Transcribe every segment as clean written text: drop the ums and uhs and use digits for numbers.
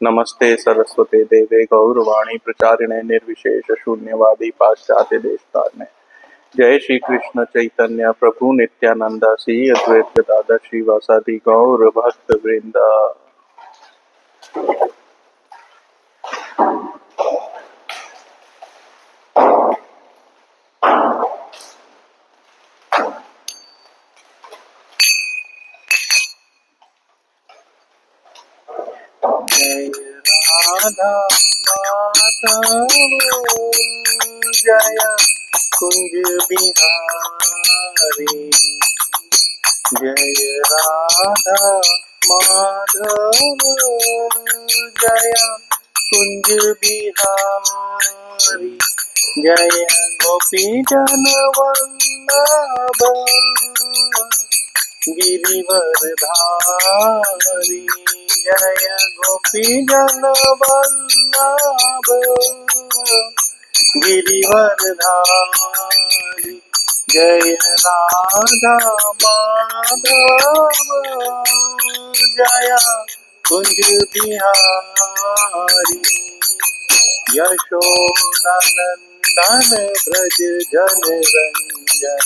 नमस्ते सरस्वते देवे गौरवाणी प्रचारिणे निर्विशेष शून्यवादी पाश्चात्य देशतारिणे। जय श्री कृष्ण चैतन्य प्रभु नित्यानंद श्री अद्वैत गदाधर श्रीवासादि गौर भक्त वृंद। जय राधा माधव जय कुंज बिहारी। जय राधा माधव जय कुंज बिहारी। जय गोपी जन वल्लभ गिरिवर धारी। जय गोपी जन वल्लभ गिरिवर धारी। जय राधा माधव जय कुंज बिहारी। यशोदानंदन ब्रज जन रंजन।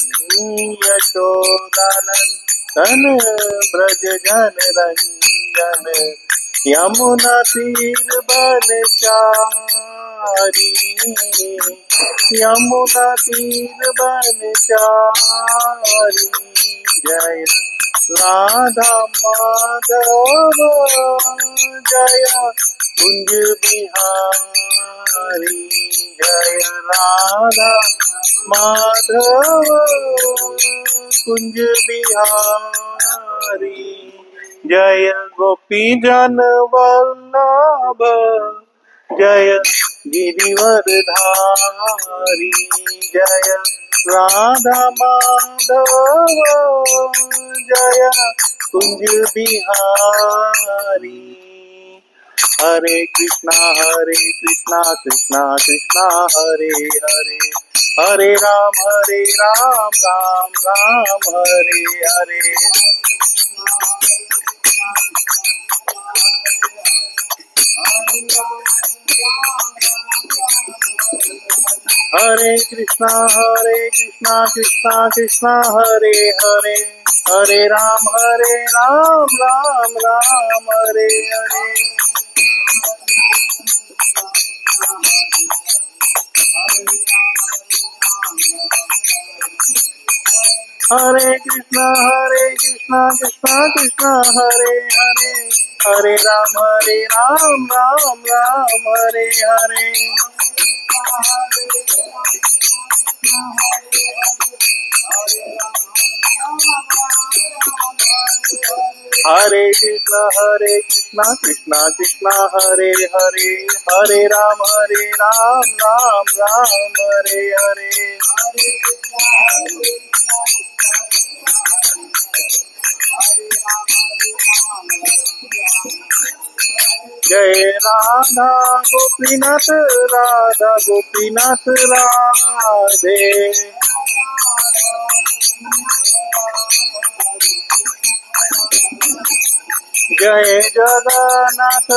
यशोदानंदन ब्रज जन रंजन। यमुना तीर बनचारी। यमुना तीर बनचारी। जय राधा माधव जय कुंज बिहारी। जय राधा माधव कुंज बिहारी। जय गोपी जन वल्लभ जय गिरिवर धारी। जय राधा माधव जय कुंज बिहारी। हरे कृष्णा कृष्णा कृष्णा हरे हरे। हरे राम राम राम हरे हरे। हरे कृष्णा कृष्णा कृष्णा हरे हरे। हरे राम राम राम हरे हरे। हरे कृष्णा कृष्णा कृष्णा हरे हरे। हरे राम राम राम हरे हरे। हरे कृष्णा कृष्णा कृष्णा हरे हरे। हरे राम राम राम हरे हरे। जय राधा गोपीनाथ राधे। जय जगन्नाथ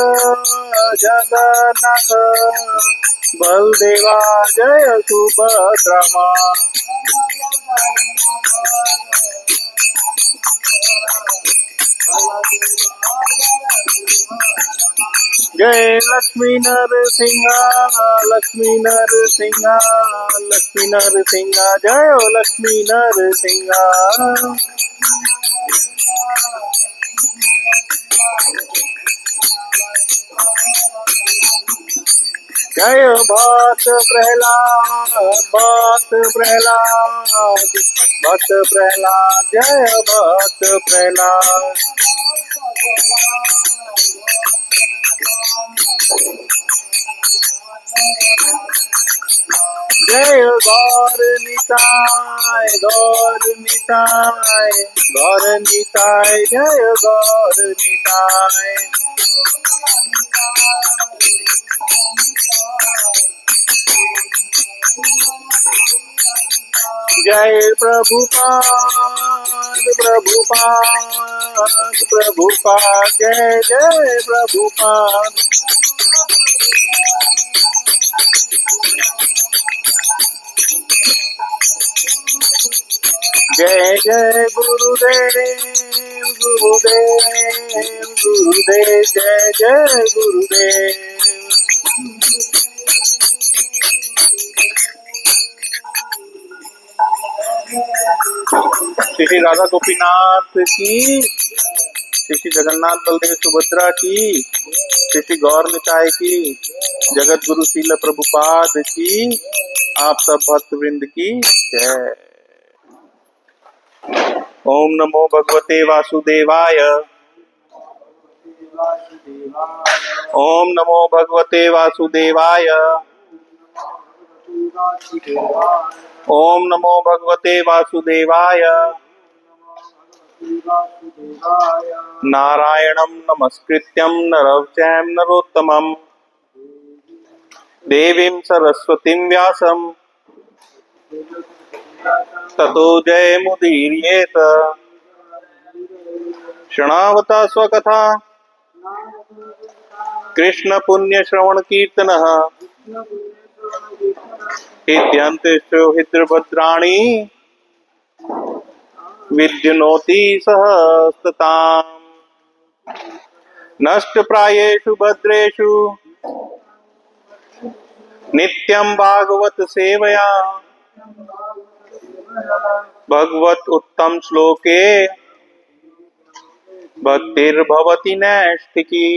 बलदेवा जय सुभद्रमा। जय लक्ष्मी नरसिंहा जय लक्ष्मी नरसिंहा। जय भक्त प्रहलाद जय भक्त प्रहलाद। जय गौर निताय जय गौर निताय। जय प्रभुपाद प्रभुपाद प्रभुपाद जय जय प्रभुपाद। जय जय गुरुदेव गुरुदेव गुरुदेव जय जय गुरुदेव। श्री श्री राधा गोपीनाथ की, श्री श्री जगन्नाथ बलदेव सुभद्रा की, श्री श्री गौर निकाय की, जगत गुरु श्रील प्रभुपाद की, आप सब भक्त वृंद की जय। ओम नमो भगवते वासुदेवाय। ओम नमो भगवते वासुदेवाय। ओम नमो भगवते वासुदेवाय। नारायणं नमस्कृत्यं नरं चैव नरोत्तमं देवीं सरस्वतीं व्यासं ततो जयमुदीरयेत। शृणावता स्वकथा कृष्ण पुण्य श्रवण कीर्तनः हित्यन्तेषु हिद्रभद्राणि विद्युनोति सहस्तताम्। नष्टप्रायेषु भद्रेषु नित्यं भागवत सेवया भगवत उत्तम श्लोके भक्तिर्भवति नैष्ठिकी।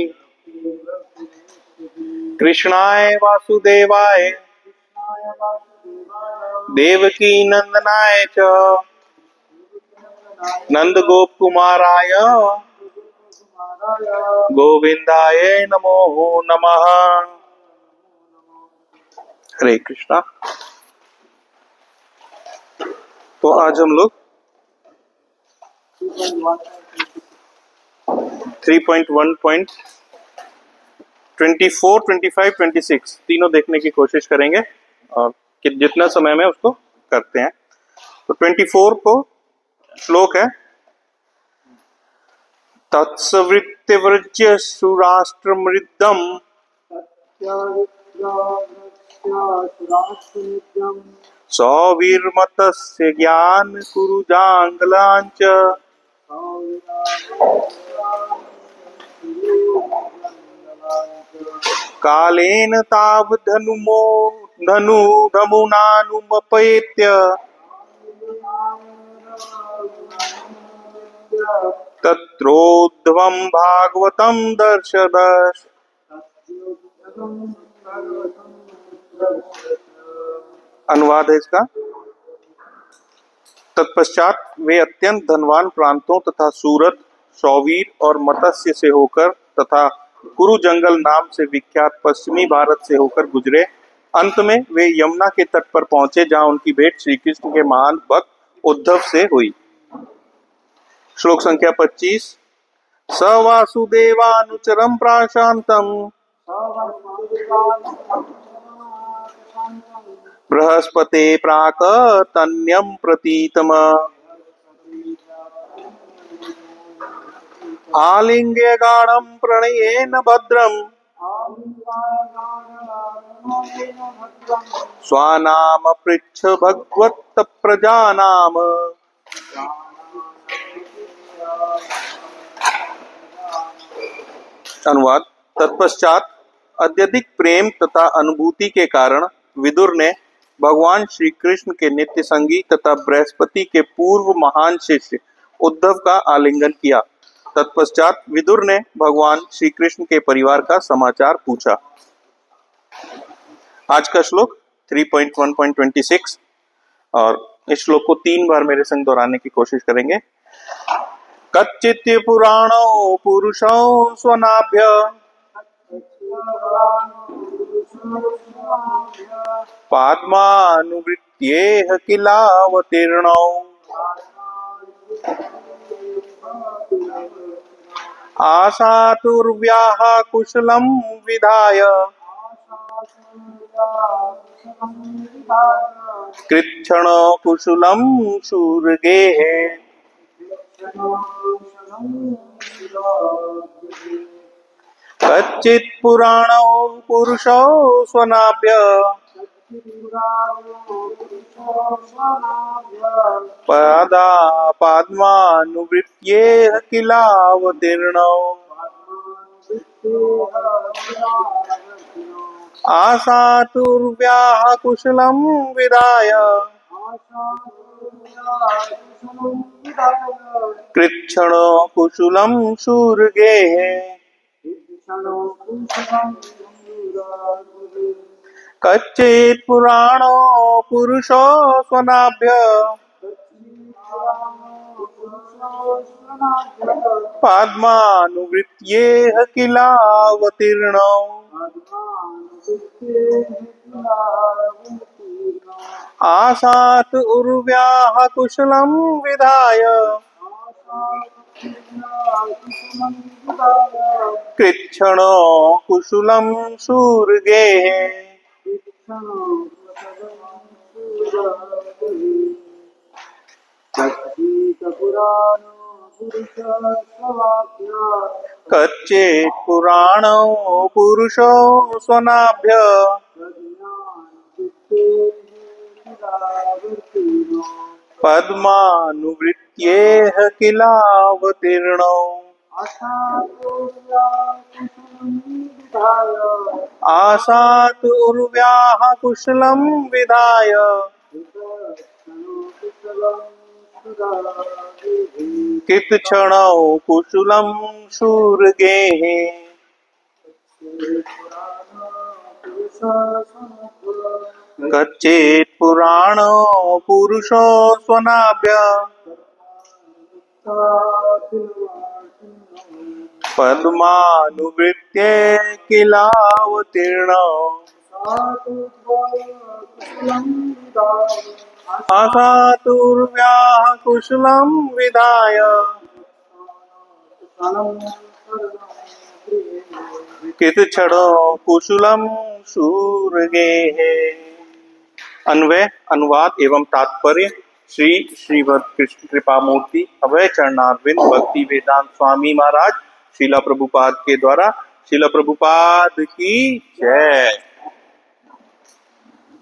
कृष्णाय वासुदेवाय देवकी नंदनाय च नंद गोप कुमाराय गोविंदाय नमो नमः। हरे कृष्णा। तो आज हम लोग 3.1.24, 25, 26 तीनों देखने की कोशिश करेंगे और जितना समय में उसको करते हैं। तो 24 को श्लोक है, तत्सवृत्तिवर्ज्य सुराष्ट्रमृद्धम सौवीर्मतस्य ज्ञान कुरुजांगलांच कालेन ताव धनुनानुमपेत्य तत्रोध्वं भागवतं दर्शदश। अनुवाद है इसका। तत्पश्चात वे अत्यंत धनवान प्रांतों तथा सूरत, सौवीर और मत्स्य से होकर तथा कुरु जंगल नाम से विख्यात पश्चिमी भारत से होकर गुजरे। अंत में वे यमुना के तट पर पहुंचे, जहां उनकी भेंट श्री कृष्ण के महान भक्त उद्धव से हुई। श्लोक संख्या 25। स वासुदेवानुचरं प्राशांतम बृहस्पते प्राक तन्यं प्रतीतम आलिंग्य गाढ़ं प्रणयेन भद्रम स्वानाम पृच्छ भगवत प्रजानाम। अनुवाद। तत्पश्चात अत्यधिक प्रेम तथा अनुभूति के कारण विदुर ने भगवान श्री कृष्ण के नित्य संगी तथा बृहस्पति के पूर्व महान शिष्य उद्धव का आलिंगन किया। तत्पश्चात विदुर ने भगवान श्री कृष्ण के परिवार का समाचार पूछा। आज का श्लोक 3.1.26 और इस श्लोक को 3 बार मेरे संग दोहराने की कोशिश करेंगे। कच्चित् पुराणो पुरुषो स्वनाभ्य पाद्मानुवृत्त्येह किलावतीर्णौ आशातुर्व्याः कुशलं विधाय कृच्छ्न कुशलम शूरगेः कच्चित् पुराणो पुरुषो स्वनाभ्य पादापाद्मानुवृत्त्येह किलावतीर्णौ आसातुर्व्याः कुशलं विदाय कृच्छ्नो कुशलं शूरगेः कच्चित् पुराणो पुरुषो स्वनाभ्य पाद्मानुवृत्त्येह किलावतीर्णौ आसात उर्व्याः कुशलं विधाय कृच्छ्नो कुशलं शूरगेः कच्चित् पुराणो पुरुषो स्वनाभ्य पद्मानुवृत्त्येह किलावतीर्णौ आसात उर्व्याः कुशलं विधाय कृच्छ्नो कुशलं शूरगेः कच्चित् पुराणो पुरुषो स्वनाभ्य पद्मानुवृत्ते किलावतीर्णौ आसातुर्व्याः कुशलं विधाय कृच्छ्नो कुशलं शूरगेः। अन्वय, अनुवाद एवं तात्पर्य। श्री श्रीमद् कृष्ण कृपा मूर्ति अभय चरणारविंद भक्ति वेदांत स्वामी महाराज शीला प्रभुपाद के द्वारा। शीला प्रभुपाद की जय।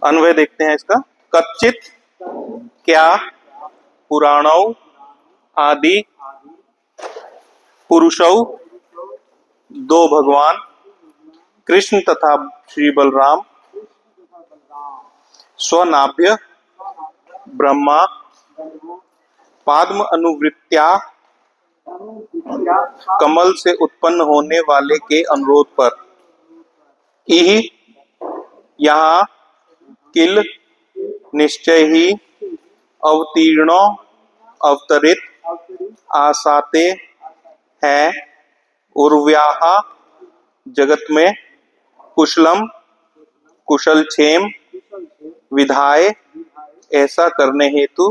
अन्वय देखते हैं इसका। कच्चित क्या, पुराणों आदि, पुरुषौ दो भगवान, कृष्ण तथा श्री बलराम, स्वनाभ्य ब्रह्मा, पाद्म अनुवृत्त्या कमल से उत्पन्न होने वाले के अनुरोध पर, इह यहाँ किल निश्चय ही अवतीर्णो अवतरित आसाते हैं उर्व्याः जगत में कुशलम कुशल क्षेम विधाय ऐसा करने हेतु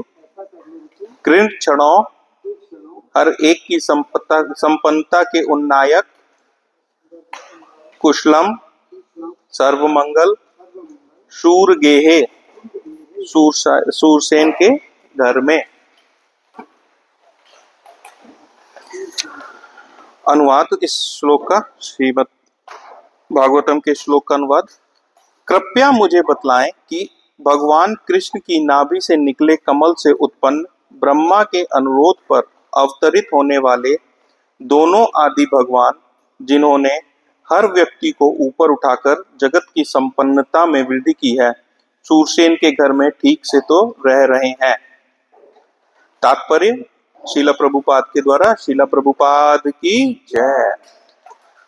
कृच्छ्नो हर एक की संपन्नता के उन्नायक कुशलम सर्वमंगल शूरगेः सूरसेन के घर में। अनुवाद इस श्लोक का, श्रीमद् भागवतम के श्लोक का अनुवाद। कृपया मुझे बतलाएं कि भगवान कृष्ण की नाभि से निकले कमल से उत्पन्न ब्रह्मा के अनुरोध पर अवतरित होने वाले दोनों आदि भगवान, जिन्होंने हर व्यक्ति को ऊपर उठाकर जगत की संपन्नता में वृद्धि की है, सूरसेन के घर में ठीक से तो रह रहे हैं। तात्पर्य शीला प्रभुपाद के द्वारा। शीला प्रभुपाद की जय।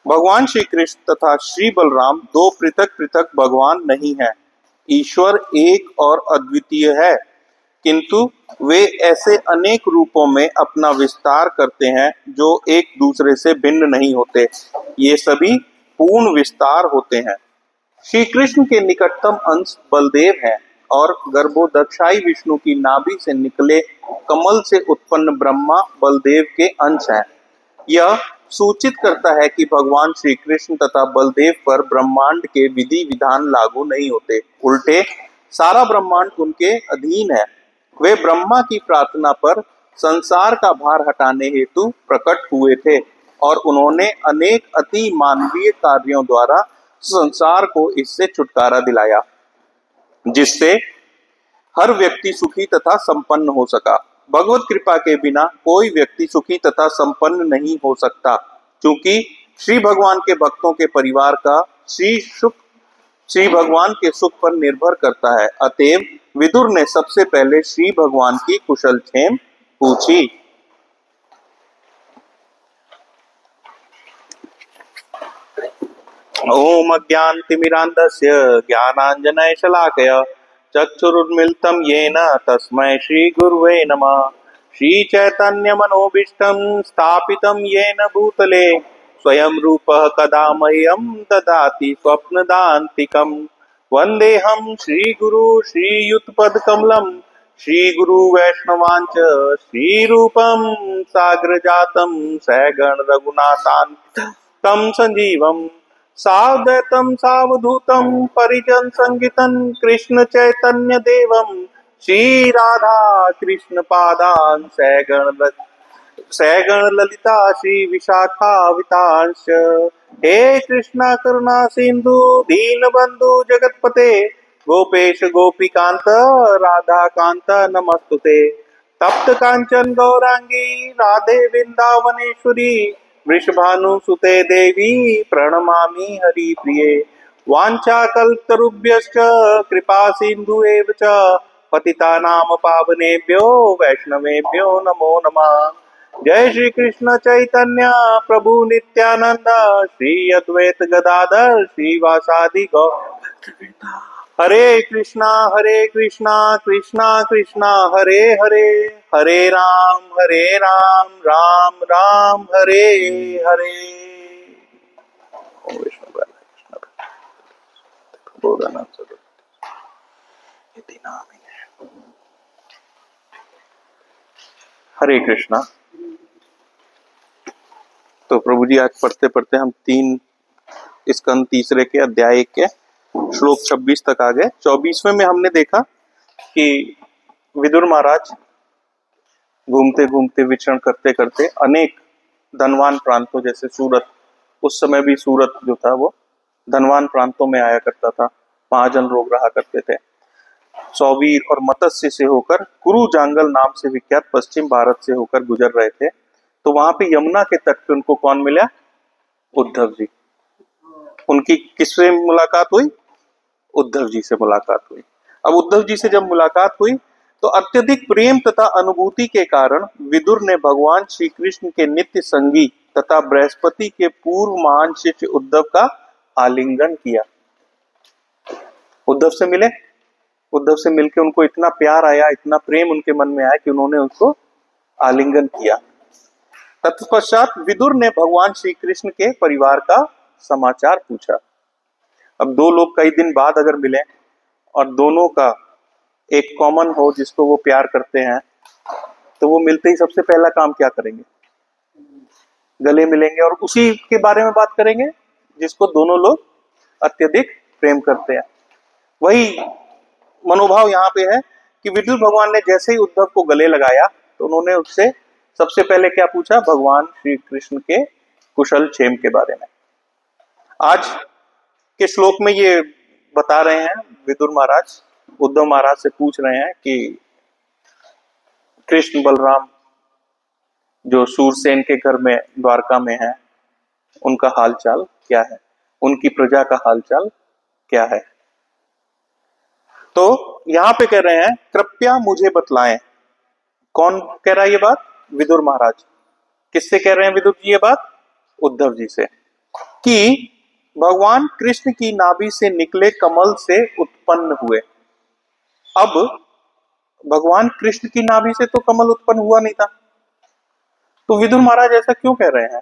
भगवान श्री कृष्ण तथा श्री बलराम दो पृथक पृथक भगवान नहीं हैं। ईश्वर एक और अद्वितीय है, किंतु वे ऐसे अनेक रूपों में अपना विस्तार करते हैं जो एक दूसरे से भिन्न नहीं होते। ये सभी पूर्ण विस्तार होते हैं। श्री कृष्ण के निकटतम अंश बलदेव हैं और गर्भोदक्षाई विष्णु की नाभि से निकले कमल से उत्पन्न ब्रह्मा बलदेव के अंश हैं। यह सूचित करता है कि भगवान श्री कृष्ण तथा बलदेव पर ब्रह्मांड के विधि विधान लागू नहीं होते, उल्टे सारा ब्रह्मांड उनके अधीन है। वे ब्रह्मा की प्रार्थना पर संसार का भार हटाने हेतु प्रकट हुए थे और उन्होंने अनेक अति मानवीय कार्यों द्वारा संसार को इससे छुटकारा दिलाया, जिससे हर व्यक्ति सुखी तथा संपन्न हो सका। भगवत कृपा के बिना कोई व्यक्ति सुखी तथा संपन्न नहीं हो सकता, क्योंकि श्री भगवान के भक्तों के परिवार का श्री भगवान के सुख पर निर्भर करता है। अतएव विदुर ने सबसे पहले श्री भगवान की कुशल क्षेम पूछी। ओम अज्ञानतिमिरान्धस्य ज्ञानाञ्जनशलाकया चक्षुरुन्मीलितं येन तस्मै श्रीगुरुवे नमः। श्रीचैतन्यमनोभीष्टं स्थापितं येन भूतले स्वयं रूपः कदा मह्यं ददाति स्वप्नदान्तिकम्। वन्देऽहं श्रीगुरु श्रीयुतपदकमलं श्रीगुरु वैष्णवांच श्रीरूपं साग्रजातं सगण रघुनाथान्वितं संजीवम् सावधूतं सावधूतं परिजन संगितं कृष्ण चैतन्य देवं श्री राधा कृष्ण पादान सगण ललिता श्री विशाखावितांश। हे कृष्णा करुणा सिंधु दीन बंधु जगतपते गोपेश गोपीकांत राधा कांत नमस्तुते। तप्त कांचन गौरांगी राधे वृंदावनेश्वरी वृषभानुसुते देवी प्रणमामि हरिप्रिये। वाञ्छाकल्पतरुभ्यश्च कृपा सिन्धु एव च पतितानां पावनेभ्यो वैष्णवेभ्यो नमो नमः। जय श्री कृष्ण चैतन्य प्रभु नित्यानंद श्री अद्वैत गदाधर श्रीवासादि गौर। हरे कृष्णा कृष्णा कृष्णा हरे हरे, हरे राम राम राम हरे हरे। हरे कृष्णा। तो प्रभु जी आज पढ़ते पढ़ते हम स्कंद तीसरे के अध्याय के श्लोक 26 तक आ गए। 24वें में हमने देखा कि विदुर महाराज घूमते घूमते विचरण करते करते अनेक धनवान प्रांतों जैसे सूरत, उस समय भी सूरत जो था वो धनवान प्रांतों में आया करता था, महाजन लोग रहा करते थे। सौवीर और मत्स्य से होकर कुरु जांगल नाम से विख्यात पश्चिम भारत से होकर गुजर रहे थे। तो वहां पे यमुना के तट पे उनको कौन मिला? उद्धव जी। उनकी किससे मुलाकात हुई? उद्धव जी से मुलाकात हुई। अब उद्धव जी से जब मुलाकात हुई तो अत्यधिक प्रेम तथा अनुभूति के कारण विदुर ने भगवान श्री कृष्ण के नित्य संगी तथा बृहस्पति के पूर्व महान शिष्य उद्धव का आलिंगन किया। उद्धव से मिले, उद्धव से मिलकर उनको इतना प्यार आया, इतना प्रेम उनके मन में आया कि उन्होंने उसको आलिंगन किया। तत्पश्चात विदुर ने भगवान श्री कृष्ण के परिवार का समाचार पूछा। अब दो लोग कई दिन बाद अगर मिले और दोनों का एक कॉमन हो जिसको वो प्यार करते हैं, तो वो मिलते ही सबसे पहला काम क्या करेंगे? गले मिलेंगे और उसी के बारे में बात करेंगे जिसको दोनों लोग अत्यधिक प्रेम करते हैं। वही मनोभाव यहाँ पे है कि विदुर भगवान ने जैसे ही उद्धव को गले लगाया तो उन्होंने उससे सबसे पहले क्या पूछा? भगवान श्री कृष्ण के कुशल क्षेम के बारे में। आज के श्लोक में ये बता रहे हैं विदुर महाराज, उद्धव महाराज से पूछ रहे हैं कि कृष्ण बलराम जो सूरसेन के घर में द्वारका में है, उनका हालचाल क्या है, उनकी प्रजा का हालचाल क्या है। तो यहां पे कह रहे हैं कृपया मुझे बतलाएं। कौन कह रहा है ये बात? विदुर महाराज। किससे कह रहे हैं विदुर जी ये बात? उद्धव जी से। कि भगवान कृष्ण की नाभि से निकले कमल से उत्पन्न हुए। अब भगवान कृष्ण की नाभि से तो कमल उत्पन्न हुआ नहीं था, तो विदुर महाराज ऐसा क्यों कह रहे हैं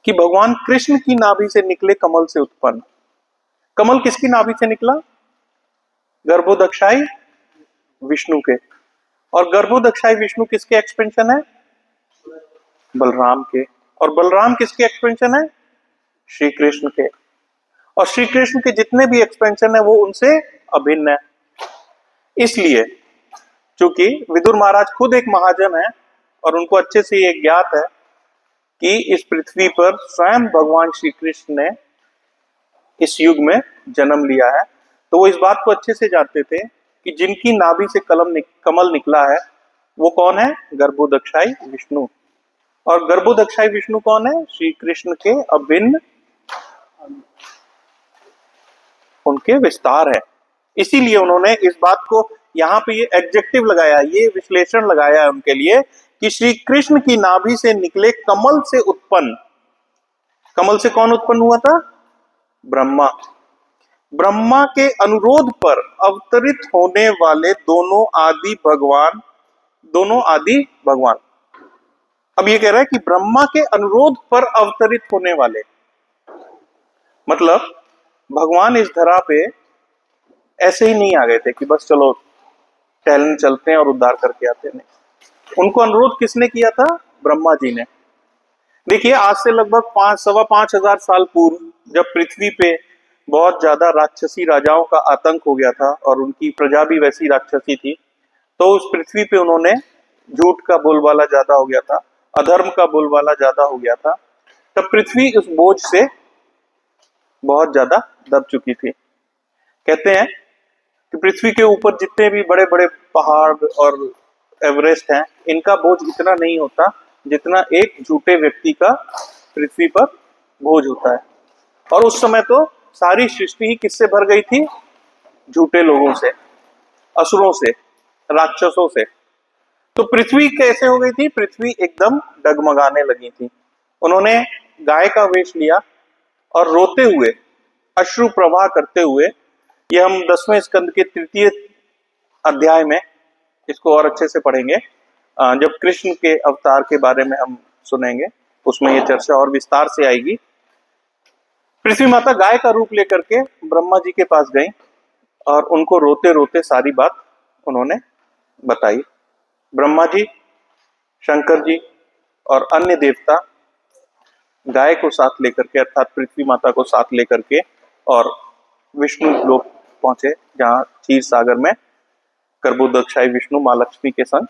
कि भगवान कृष्ण की नाभि से निकले कमल से उत्पन्न? कमल किसकी नाभि से निकला? गर्भोदक्षाई विष्णु के। और गर्भोदक्षाई विष्णु किसके एक्सपेंशन है? बलराम के। और बलराम किसके एक्सपेंशन है? श्री कृष्ण के। और श्री कृष्ण के जितने भी एक्सपेंशन है वो उनसे अभिन्न है। इसलिए चूंकि विदुर महाराज खुद एक महाजन है और उनको अच्छे से ये ज्ञात है कि इस पृथ्वी पर स्वयं भगवान श्री कृष्ण ने इस युग में जन्म लिया है, तो वो इस बात को अच्छे से जानते थे कि जिनकी नाभि से कमल निकला है वो कौन है? गर्भोदक्षाई विष्णु। और गर्भोदक्षाई विष्णु कौन है? श्री कृष्ण के अभिन्न उनके विस्तार है। इसीलिए उन्होंने इस बात को यहाँ पे ये एडजेक्टिव लगाया, ये विश्लेषण लगाया है उनके लिए कि श्री कृष्ण की नाभि से निकले कमल से उत्पन्न, कमल से कौन उत्पन्न हुआ था? ब्रह्मा। ब्रह्मा के अनुरोध पर अवतरित होने वाले दोनों आदि भगवान। अब ये कह रहा है कि ब्रह्मा के अनुरोध पर अवतरित होने वाले, मतलब भगवान इस धरा पे ऐसे ही नहीं आ गए थे कि बस चलो टहलने चलते हैं और उद्धार करके आते हैं। उनको अनुरोध किसने किया था? ब्रह्मा जी ने। देखिए, आज से लगभग 5,500 साल पूर्व जब पृथ्वी पे बहुत ज्यादा राक्षसी राजाओं का आतंक हो गया था और उनकी प्रजा भी वैसी राक्षसी थी, तो उस पृथ्वी पे उन्होंने झूठ का बोलबाला ज्यादा हो गया था, अधर्म का बोलबाला ज्यादा हो गया था। तब पृथ्वी उस बोझ से बहुत ज्यादा दब चुकी थी। कहते हैं कि पृथ्वी के ऊपर जितने भी बड़े बड़े पहाड़ और एवरेस्ट हैं, इनका बोझ इतना नहीं होता जितना एक झूठे व्यक्ति का पृथ्वी पर बोझ होता है। और उस समय तो सारी सृष्टि ही किससे भर गई थी? झूठे लोगों से, असुरों से, राक्षसों से। तो पृथ्वी कैसे हो गई थी? पृथ्वी एकदम डगमगाने लगी थी। उन्होंने गाय का वेश लिया और रोते हुए, अश्रु प्रवाह करते हुए, ये हम 10वें स्कंद के 3 अध्याय में इसको और अच्छे से पढ़ेंगे, जब कृष्ण के अवतार के बारे में हम सुनेंगे, उसमें ये चर्चा और विस्तार से आएगी। पृथ्वी माता गाय का रूप लेकर के ब्रह्मा जी के पास गई और उनको रोते रोते सारी बात उन्होंने बताई। ब्रह्मा जी, शंकर जी और अन्य देवता गाय को साथ लेकर के, अर्थात पृथ्वी माता को साथ लेकर के, और विष्णु लोक पहुंचे, जहां क्षीर सागर में गर्भोदक्षाई विष्णु मां लक्ष्मी के संग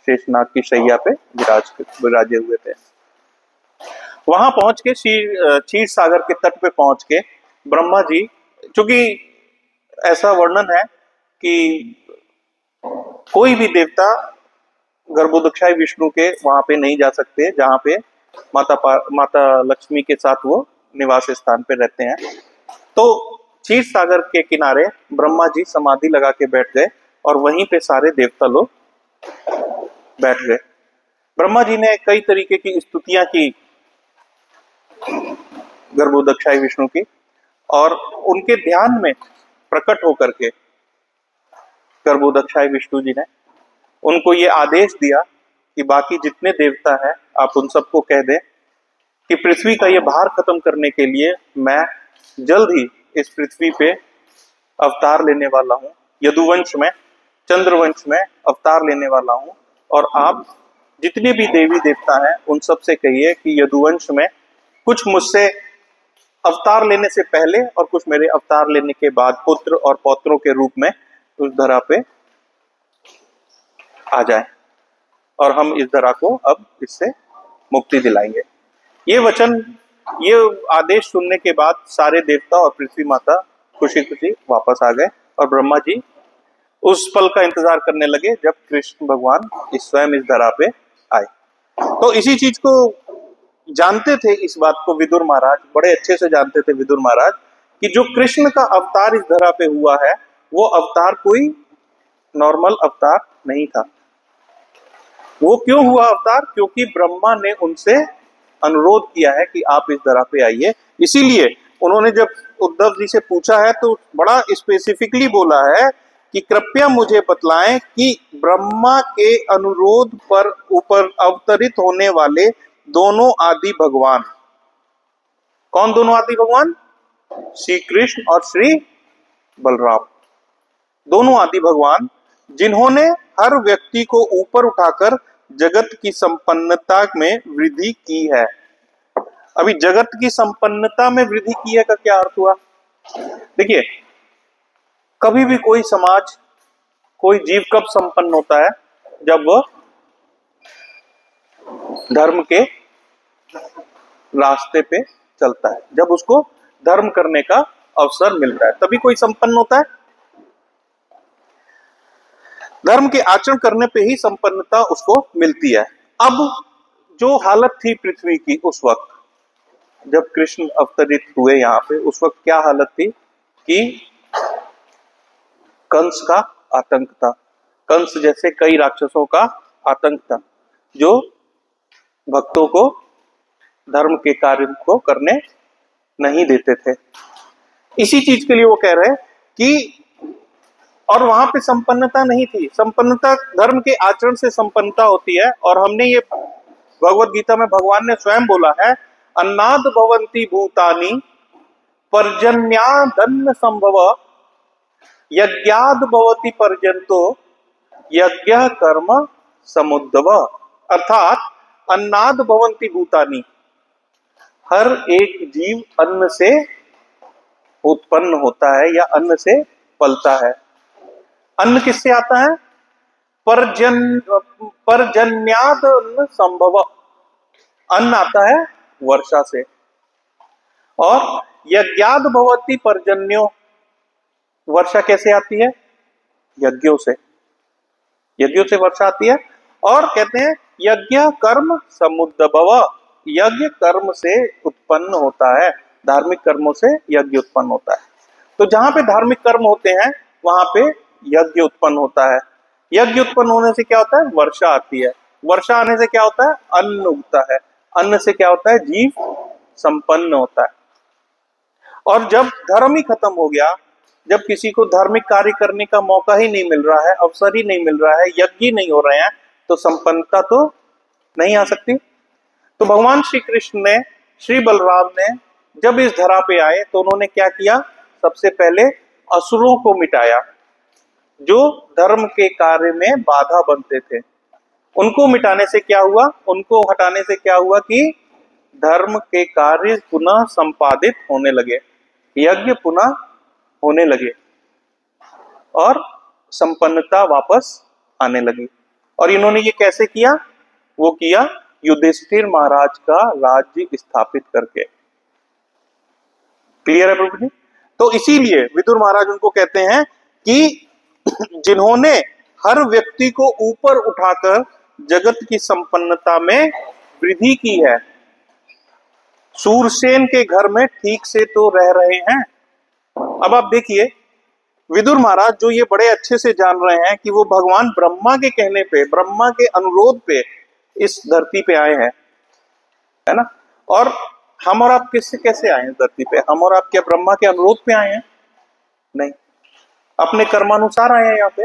शेषनाग की शैया पे विराजे हुए थे। वहां पहुंच के क्षीर सागर के तट पे पहुंच के ब्रह्मा जी, चूंकि ऐसा वर्णन है कि कोई भी देवता गर्भोदक्षाई विष्णु के वहां पे नहीं जा सकते जहां पे माता लक्ष्मी के साथ वो निवास स्थान पे रहते हैं। तो क्षीर सागर के किनारे ब्रह्मा जी समाधि लगा के बैठ गए और वहीं पे सारे देवता लोग बैठ गए। ब्रह्मा जी ने कई तरीके की स्तुतियां की गर्भोदक्षाई विष्णु की, और उनके ध्यान में प्रकट होकर के गर्भोदक्षाई विष्णु जी ने उनको ये आदेश दिया कि बाकी जितने देवता हैं आप उन सबको कह दें कि पृथ्वी का ये भार खत्म करने के लिए मैं जल्द ही इस पृथ्वी पे अवतार लेने वाला हूँ, यदुवंश में, चंद्रवंश में अवतार लेने वाला हूँ। और आप जितने भी देवी देवता हैं उन सब से कहिए कि यदुवंश में कुछ मुझसे अवतार लेने से पहले और कुछ मेरे अवतार लेने के बाद पुत्र और पौत्रों के रूप में उस धरा पे आ जाए और हम इस धरा को अब इससे मुक्ति दिलाएंगे। ये वचन, ये आदेश सुनने के बाद सारे देवता और पृथ्वी माता खुशी खुशी वापस आ गए और ब्रह्मा जी उस पल का इंतजार करने लगे जब कृष्ण भगवान स्वयं इस धरा पे आए। तो इसी चीज को जानते थे, इस बात को विदुर महाराज बड़े अच्छे से जानते थे। विदुर महाराज कि जो कृष्ण का अवतार इस धरा पे हुआ है वो अवतार कोई नॉर्मल अवतार नहीं था। वो क्यों हुआ अवतार? क्योंकि ब्रह्मा ने उनसे अनुरोध किया है कि आप इस धरा पे आइए। इसीलिए उन्होंने जब उद्धव जी से पूछा है तो बड़ा स्पेसिफिकली बोला है कि कृपया मुझे बतलाएं कि ब्रह्मा के अनुरोध पर ऊपर अवतरित होने वाले दोनों आदि भगवान कौन? दोनों आदि भगवान श्री कृष्ण और श्री बलराम, दोनों आदि भगवान जिन्होंने हर व्यक्ति को ऊपर उठाकर जगत की संपन्नता में वृद्धि की है। अभी जगत की संपन्नता में वृद्धि की है का क्या अर्थ हुआ? देखिए, कभी भी कोई समाज, कोई जीव कब संपन्न होता है? जब वह धर्म के रास्ते पे चलता है, जब उसको धर्म करने का अवसर मिलता है, तभी कोई संपन्न होता है। धर्म के आचरण करने पे ही संपन्नता उसको मिलती है। अब जो हालत थी पृथ्वी की उस वक्त, जब कृष्ण अवतरित हुए यहाँ पे, उस वक्त क्या हालत थी कि कंस का आतंक था। कंस जैसे कई राक्षसों का आतंक था, जो भक्तों को धर्म के कार्य को करने नहीं देते थे। इसी चीज के लिए वो कह रहे हैं कि, और वहां पे संपन्नता नहीं थी। संपन्नता धर्म के आचरण से संपन्नता होती है। और हमने ये भगवत गीता में भगवान ने स्वयं बोला है, अन्नाद भवन्ति भूतानि पर्जन्यादन्न संभव यज्ञाद भवति पर्यंतो यज्ञ कर्म समुद्भव। अर्थात अन्नाद भवन्ति भूतानि, हर एक जीव अन्न से उत्पन्न होता है या अन्न से पलता है। अन्न किससे आता है? पर्जन्याद अन्न संभव, अन्न आता है वर्षा से। और यज्ञाद भवति पर्जन्यो, वर्षा कैसे आती है? यज्ञों से, यज्ञों से वर्षा आती है। और कहते हैं यज्ञ कर्म समुद्भव, यज्ञ कर्म से उत्पन्न होता है, धार्मिक कर्मों से यज्ञ उत्पन्न होता है। तो जहां पे धार्मिक कर्म होते हैं वहां पे यज्ञ उत्पन्न होता है। यज्ञ उत्पन्न होने से क्या होता है? वर्षा आती है। वर्षा आने से क्या होता है? अन्न उगता है। अन्न से क्या होता है? जीव संपन्न होता है। और जब धर्म ही खत्म हो गया, जब किसी को धार्मिक कार्य करने का मौका ही नहीं मिल रहा है, अवसर ही नहीं मिल रहा है, यज्ञ नहीं हो रहे हैं, तो संपन्नता तो नहीं आ सकती। तो भगवान श्री कृष्ण ने, श्री बलराम ने जब इस धरा पे आए तो उन्होंने क्या किया? सबसे पहले असुरों को मिटाया, जो धर्म के कार्य में बाधा बनते थे। उनको मिटाने से क्या हुआ? उनको हटाने से क्या हुआ कि धर्म के कार्य पुनः संपादित होने लगे, यज्ञ पुनः होने लगे और संपन्नता वापस आने लगी। और इन्होंने ये कैसे किया? वो किया युधिष्ठिर महाराज का राज्य स्थापित करके। क्लियर है प्रभु जी? तो इसीलिए विदुर महाराज उनको कहते हैं कि जिन्होंने हर व्यक्ति को ऊपर उठाकर जगत की संपन्नता में वृद्धि की है, सूरसेन के घर में ठीक से तो रह रहे हैं। अब आप देखिए, विदुर महाराज जो ये बड़े अच्छे से जान रहे हैं कि वो भगवान ब्रह्मा के कहने पे, ब्रह्मा के अनुरोध पे इस धरती पे आए हैं, है ना। और हम और आप किससे कैसे आए हैं धरती पे? हम और आप क्या ब्रह्मा के अनुरोध पे आए हैं? नहीं, अपने कर्मानुसार आए हैं यहाँ पे।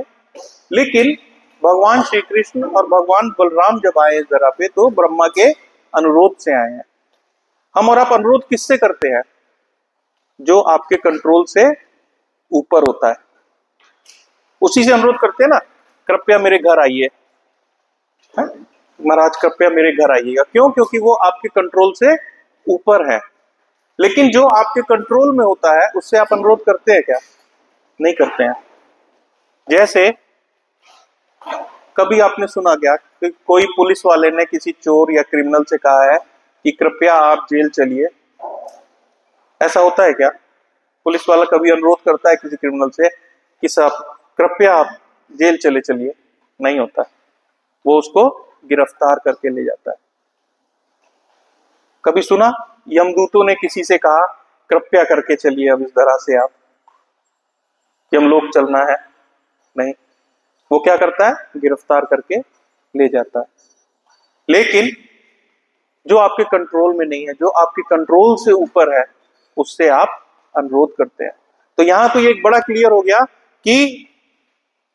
लेकिन भगवान श्री कृष्ण और भगवान बलराम जब आए इस धरा पे तो ब्रह्मा के अनुरोध से आए हैं। हम और आप अनुरोध किससे करते हैं? जो आपके कंट्रोल से ऊपर होता है, उसी से अनुरोध करते हैं ना। कृपया मेरे घर आइए, महाराज कृपया मेरे घर आइएगा। क्यों? क्योंकि वो आपके कंट्रोल से ऊपर है। लेकिन जो आपके कंट्रोल में होता है उससे आप अनुरोध करते हैं क्या? नहीं करते हैं। जैसे कभी आपने सुना क्या कि कोई पुलिस वाले ने किसी चोर या क्रिमिनल से कहा है कि कृपया आप जेल चलिए? ऐसा होता है क्या? पुलिस वाला कभी अनुरोध करता है किसी क्रिमिनल से कि साहब कृपया आप जेल चले चलिए? नहीं होता। वो उसको गिरफ्तार करके ले जाता है। कभी सुना यमदूतों ने किसी से कहा कृपया करके चलिए अब इस धरा से आप, यमलोक चलना है? नहीं, वो क्या करता है? गिरफ्तार करके ले जाता है। लेकिन जो आपके कंट्रोल में नहीं है, जो आपके कंट्रोल से ऊपर है, उससे आप अनुरोध करते हैं। तो यहां तो ये एक बड़ा क्लियर हो गया कि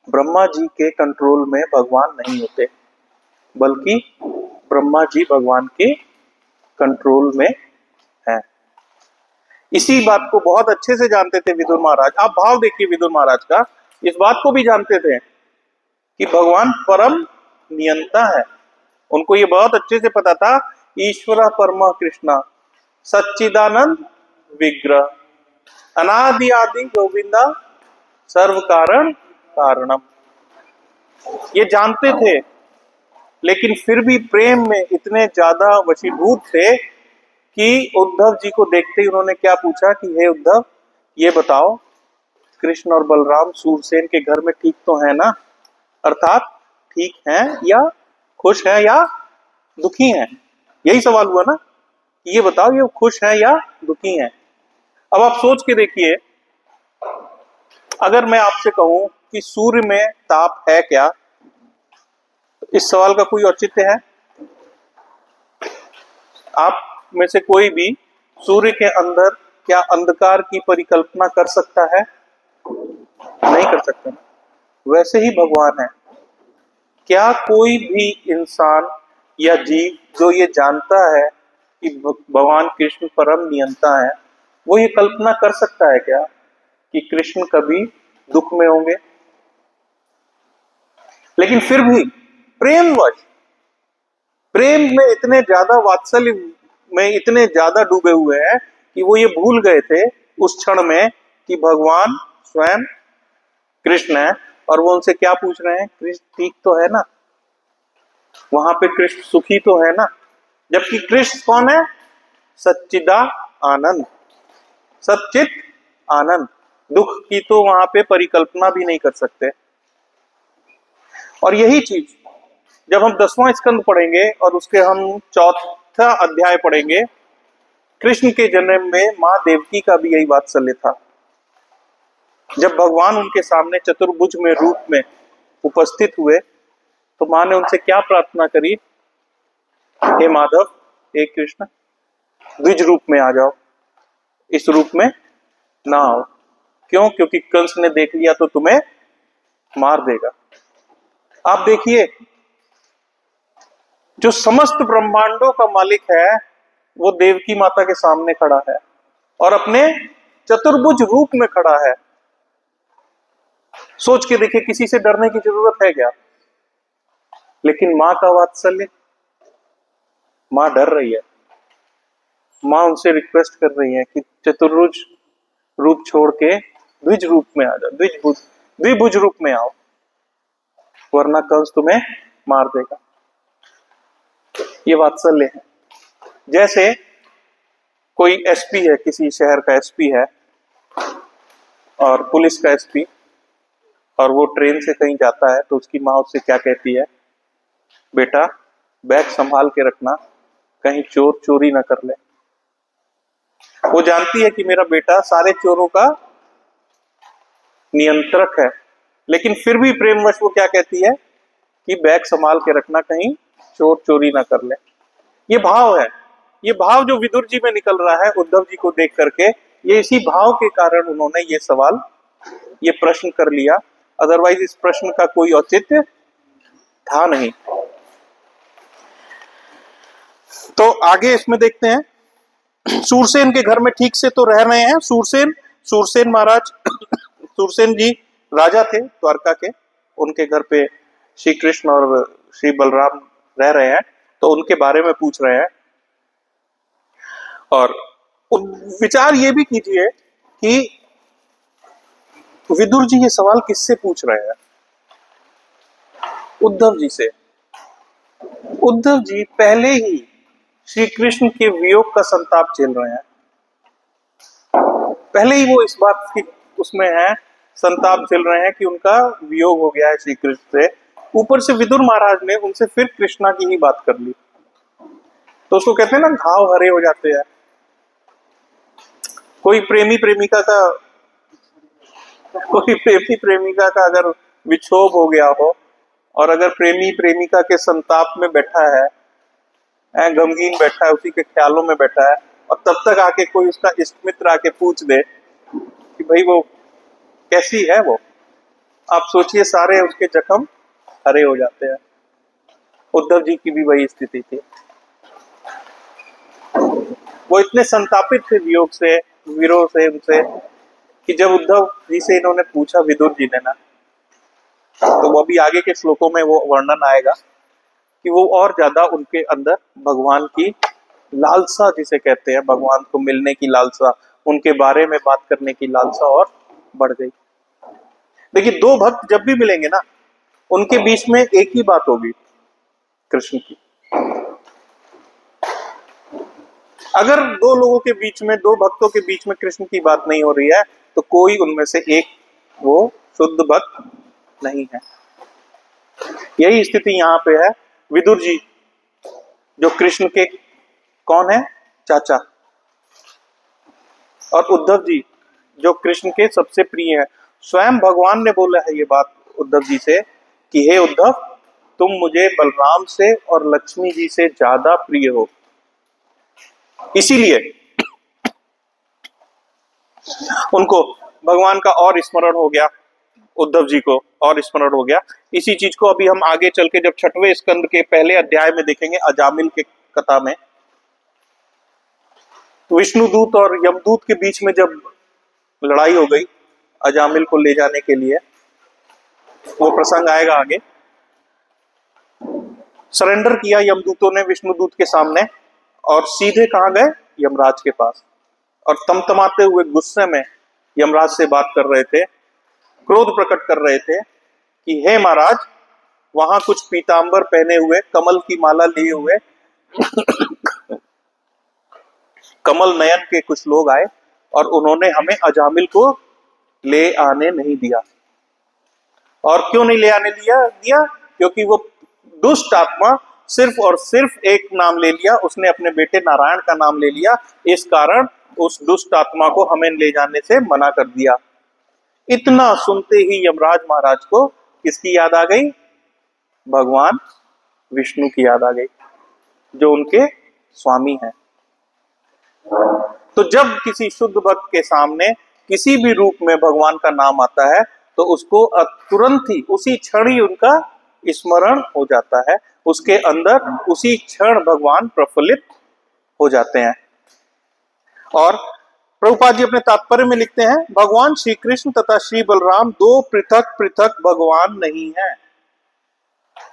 ब्रह्मा जी के कंट्रोल में भगवान नहीं होते, बल्कि ब्रह्मा जी भगवान के कंट्रोल में है। इसी बात को बहुत अच्छे से जानते थे विदुर महाराज। आप भाव देखिए विदुर महाराज का, इस बात को भी जानते थे कि भगवान परम नियंता है। उनको ये बहुत अच्छे से पता था, ईश्वर परम कृष्णा सच्चिदानंद विग्रह, अनादि आदि गोविंदा सर्व कारण कारणम। ये जानते थे, लेकिन फिर भी प्रेम में इतने ज्यादा वशीभूत थे कि उद्धव जी को देखते ही उन्होंने क्या पूछा कि हे उद्धव, ये बताओ कृष्ण और बलराम सूरसेन के घर में ठीक तो है ना? अर्थात ठीक हैं या खुश हैं या दुखी हैं? यही सवाल हुआ ना, कि ये बताओ ये खुश हैं या दुखी हैं। अब आप सोच के देखिए, अगर मैं आपसे कहूं कि सूर्य में ताप है क्या, तो इस सवाल का कोई औचित्य है? आप में से कोई भी सूर्य के अंदर क्या अंधकार की परिकल्पना कर सकता है? नहीं कर सकता ना। वैसे ही भगवान है। क्या कोई भी इंसान या जीव जो ये जानता है कि भगवान कृष्ण परम नियंता है, वो ये कल्पना कर सकता है क्या कि कृष्ण कभी दुख में होंगे? लेकिन फिर भी प्रेमवश, प्रेम में इतने ज्यादा, वात्सल्य में इतने ज्यादा डूबे हुए हैं कि वो ये भूल गए थे उस क्षण में कि भगवान स्वयं कृष्ण है। और वो उनसे क्या पूछ रहे हैं? कृष्ण ठीक तो है ना? वहां पे कृष्ण सुखी तो है ना? जबकि कृष्ण कौन है? सच्चिदा आनंद, सच्चित आनंद। दुख की तो वहां पे परिकल्पना भी नहीं कर सकते। और यही चीज जब हम 10वां स्कंद पढ़ेंगे और उसके हम 4था अध्याय पढ़ेंगे, कृष्ण के जन्म में मां देवकी का भी यही वात्सल्य था। जब भगवान उनके सामने चतुर्भुज में रूप में उपस्थित हुए तो मां ने उनसे क्या प्रार्थना करी? हे माधव, हे कृष्ण, द्विज रूप में आ जाओ, इस रूप में ना आओ। क्यों? क्योंकि कंस ने देख लिया तो तुम्हें मार देगा। आप देखिए, जो समस्त ब्रह्मांडों का मालिक है वो देवकी माता के सामने खड़ा है और अपने चतुर्भुज रूप में खड़ा है। सोच के देखिए, किसी से डरने की जरूरत है क्या? लेकिन मां का वात्सल्य, मां डर रही है। मां उनसे रिक्वेस्ट कर रही है कि चतुर्भुज रूप छोड़ के द्विज रूप में आ जाओ, द्विभुज रूप में आओ, वरना कंस तुम्हें मार देगा। ये वात्सल्य है। जैसे कोई एसपी है, किसी शहर का एसपी है और पुलिस का एसपी, और वो ट्रेन से कहीं जाता है तो उसकी माँ उससे क्या कहती है? बेटा, बैग संभाल के रखना, कहीं चोर चोरी ना कर ले। वो जानती है कि मेरा बेटा सारे चोरों का नियंत्रक है, लेकिन फिर भी प्रेमवश वो क्या कहती है कि बैग संभाल के रखना, कहीं चोर चोरी ना कर ले। ये भाव है। ये भाव जो विदुर जी में निकल रहा है उद्धव जी को देख करके, ये इसी भाव के कारण उन्होंने ये सवाल, ये प्रश्न कर लिया। अदरवाइज इस प्रश्न का कोई औचित्य था नहीं। तो आगे इसमें देखते हैं, सूरसेन के घर में ठीक से तो रह रहे हैं। सूरसेन महाराज, सूरसेन जी राजा थे द्वारका के, उनके घर पे श्री कृष्ण और श्री बलराम रह रहे हैं, तो उनके बारे में पूछ रहे हैं। और विचार ये भी कीजिए कि विदुर जी ये सवाल किससे पूछ रहे हैं? उद्धव जी से। उद्धव जी पहले ही श्री कृष्ण के वियोग का संताप झेल रहे हैं। पहले ही वो इस बात की उसमें है, संताप झेल रहे हैं कि उनका वियोग हो गया है श्री कृष्ण से। ऊपर से विदुर महाराज ने उनसे फिर कृष्णा की ही बात कर ली, तो उसको कहते हैं ना, घाव हरे हो जाते हैं। कोई प्रेमी प्रेमिका का अगर विक्षोभ हो गया हो, और अगर प्रेमी प्रेमिका के संताप में बैठा है, गमगीन बैठा है, उसी के ख्यालों में बैठा है, और तब तक आके कोई उसका इष्ट मित्र आके पूछ दे कि भाई वो कैसी है वो, आप सोचिए सारे उसके जख्म हरे हो जाते हैं। उद्धव जी की भी वही स्थिति थी। वो इतने संतापित थे वियोग से, विरोह से उनसे, कि जब उद्धव जी से इन्होंने पूछा, विदुर जी ने ना, तो वो अभी आगे के श्लोकों में वो वर्णन आएगा कि वो और ज्यादा उनके अंदर भगवान की लालसा, जिसे कहते हैं भगवान को मिलने की लालसा, उनके बारे में बात करने की लालसा और बढ़ गई। देखिए, दो भक्त जब भी मिलेंगे ना, उनके बीच में एक ही बात होगी, कृष्ण की। अगर दो लोगों के बीच में, दो भक्तों के बीच में कृष्ण की बात नहीं हो रही है, तो कोई उनमें से एक वो शुद्ध भक्त नहीं है। यही स्थिति यहाँ पे है। विदुर जी जो कृष्ण के कौन है, चाचा, और उद्धव जी जो कृष्ण के सबसे प्रिय है। स्वयं भगवान ने बोला है ये बात उद्धव जी से कि हे उद्धव, तुम मुझे बलराम से और लक्ष्मी जी से ज्यादा प्रिय हो। इसीलिए उनको भगवान का और स्मरण हो गया, उद्धव जी को और स्मरण हो गया। इसी चीज को अभी हम आगे चल के जब 6वें स्कंद के पहले अध्याय में देखेंगे, अजामिल के कथा में, विष्णुदूत और यमदूत के बीच में जब लड़ाई हो गई अजामिल को ले जाने के लिए, वो प्रसंग आएगा आगे। सरेंडर किया यमदूतों ने विष्णुदूत के सामने और सीधे कहां गए, यमराज के पास, और तमतमाते हुए गुस्से में यमराज से बात कर रहे थे, क्रोध प्रकट कर रहे थे कि हे महाराज, वहां कुछ पीतांबर पहने हुए, कमल की माला लिए हुए कमल नयन के कुछ लोग आए और उन्होंने हमें अजामिल को ले आने नहीं दिया। और क्यों नहीं ले आने दिया? क्योंकि वो दुष्ट आत्मा सिर्फ और सिर्फ एक नाम ले लिया, उसने अपने बेटे नारायण का नाम ले लिया। इस कारण उस दुष्ट आत्मा को हमें ले जाने से मना कर दिया। इतना सुनते ही यमराज महाराज को किसकी याद आ गई? भगवान विष्णु की याद आ गई, जो उनके स्वामी हैं। तो जब किसी शुद्ध भक्त के सामने किसी भी रूप में भगवान का नाम आता है, तो उसको तुरंत ही, उसी क्षण ही उनका स्मरण हो जाता है, उसके अंदर उसी क्षण भगवान प्रफुल्लित हो जाते हैं। और प्रभुपाद जी अपने तात्पर्य में लिखते हैं, भगवान श्री कृष्ण तथा श्री बलराम दो पृथक पृथक भगवान नहीं है।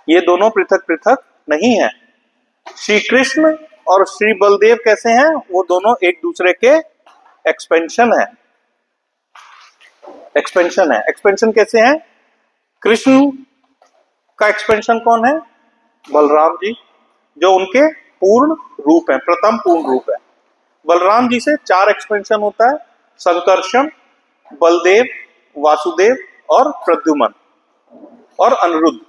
ये दोनों पृथक पृथक नहीं है। श्री कृष्ण और श्री बलदेव कैसे हैं? वो दोनों एक दूसरे के एक्सपेंशन है। एक्सपेंशन कैसे हैं? कृष्ण का एक्सपेंशन कौन है? बलराम जी, जो उनके पूर्ण रूप है, प्रथम पूर्ण रूप है। बलराम जी से 4 एक्सपेंशन होता है, संकर्षण, बलदेव, वासुदेव और प्रद्युमन और अनिरुद्ध।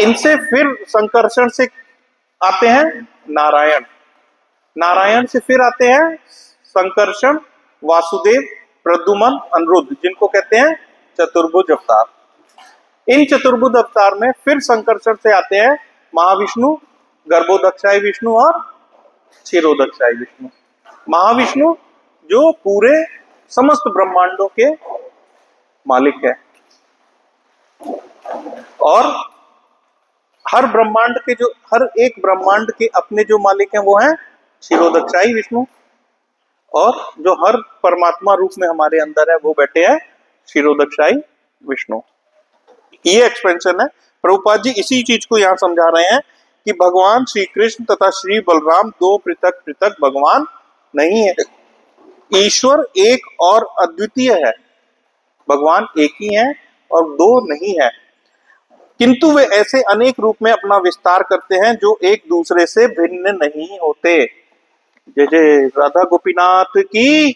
इनसे फिर संकर्षण से आते हैं नारायण, नारायण से फिर आते हैं संकर्षण, वासुदेव, प्रद्युमन, अनिरुद्ध, जिनको कहते हैं चतुर्भुज अवतार। इन चतुर्भुज अवतार में फिर संकर्षण से आते हैं महाविष्णु, गर्भोदक्षाई विष्णु और क्षीरोदक्षाई विष्णु। महाविष्णु जो पूरे समस्त ब्रह्मांडों के मालिक है, और हर ब्रह्मांड के, जो हर एक ब्रह्मांड के अपने जो मालिक हैं वो हैं क्षीरोदक्षाई विष्णु, और जो हर परमात्मा रूप में हमारे अंदर है वो बैठे हैं क्षीरोदक्षाई विष्णु। ये एक्सपेंशन है। प्रभुपाद जी इसी चीज को यहाँ समझा रहे हैं कि भगवान श्री कृष्ण तथा श्री बलराम दो पृथक पृथक भगवान नहीं है। ईश्वर एक और अद्वितीय है, भगवान एक ही है और दो नहीं है, किंतु वे ऐसे अनेक रूप में अपना विस्तार करते हैं जो एक दूसरे से भिन्न नहीं होते। जय जय राधा गोपीनाथ की।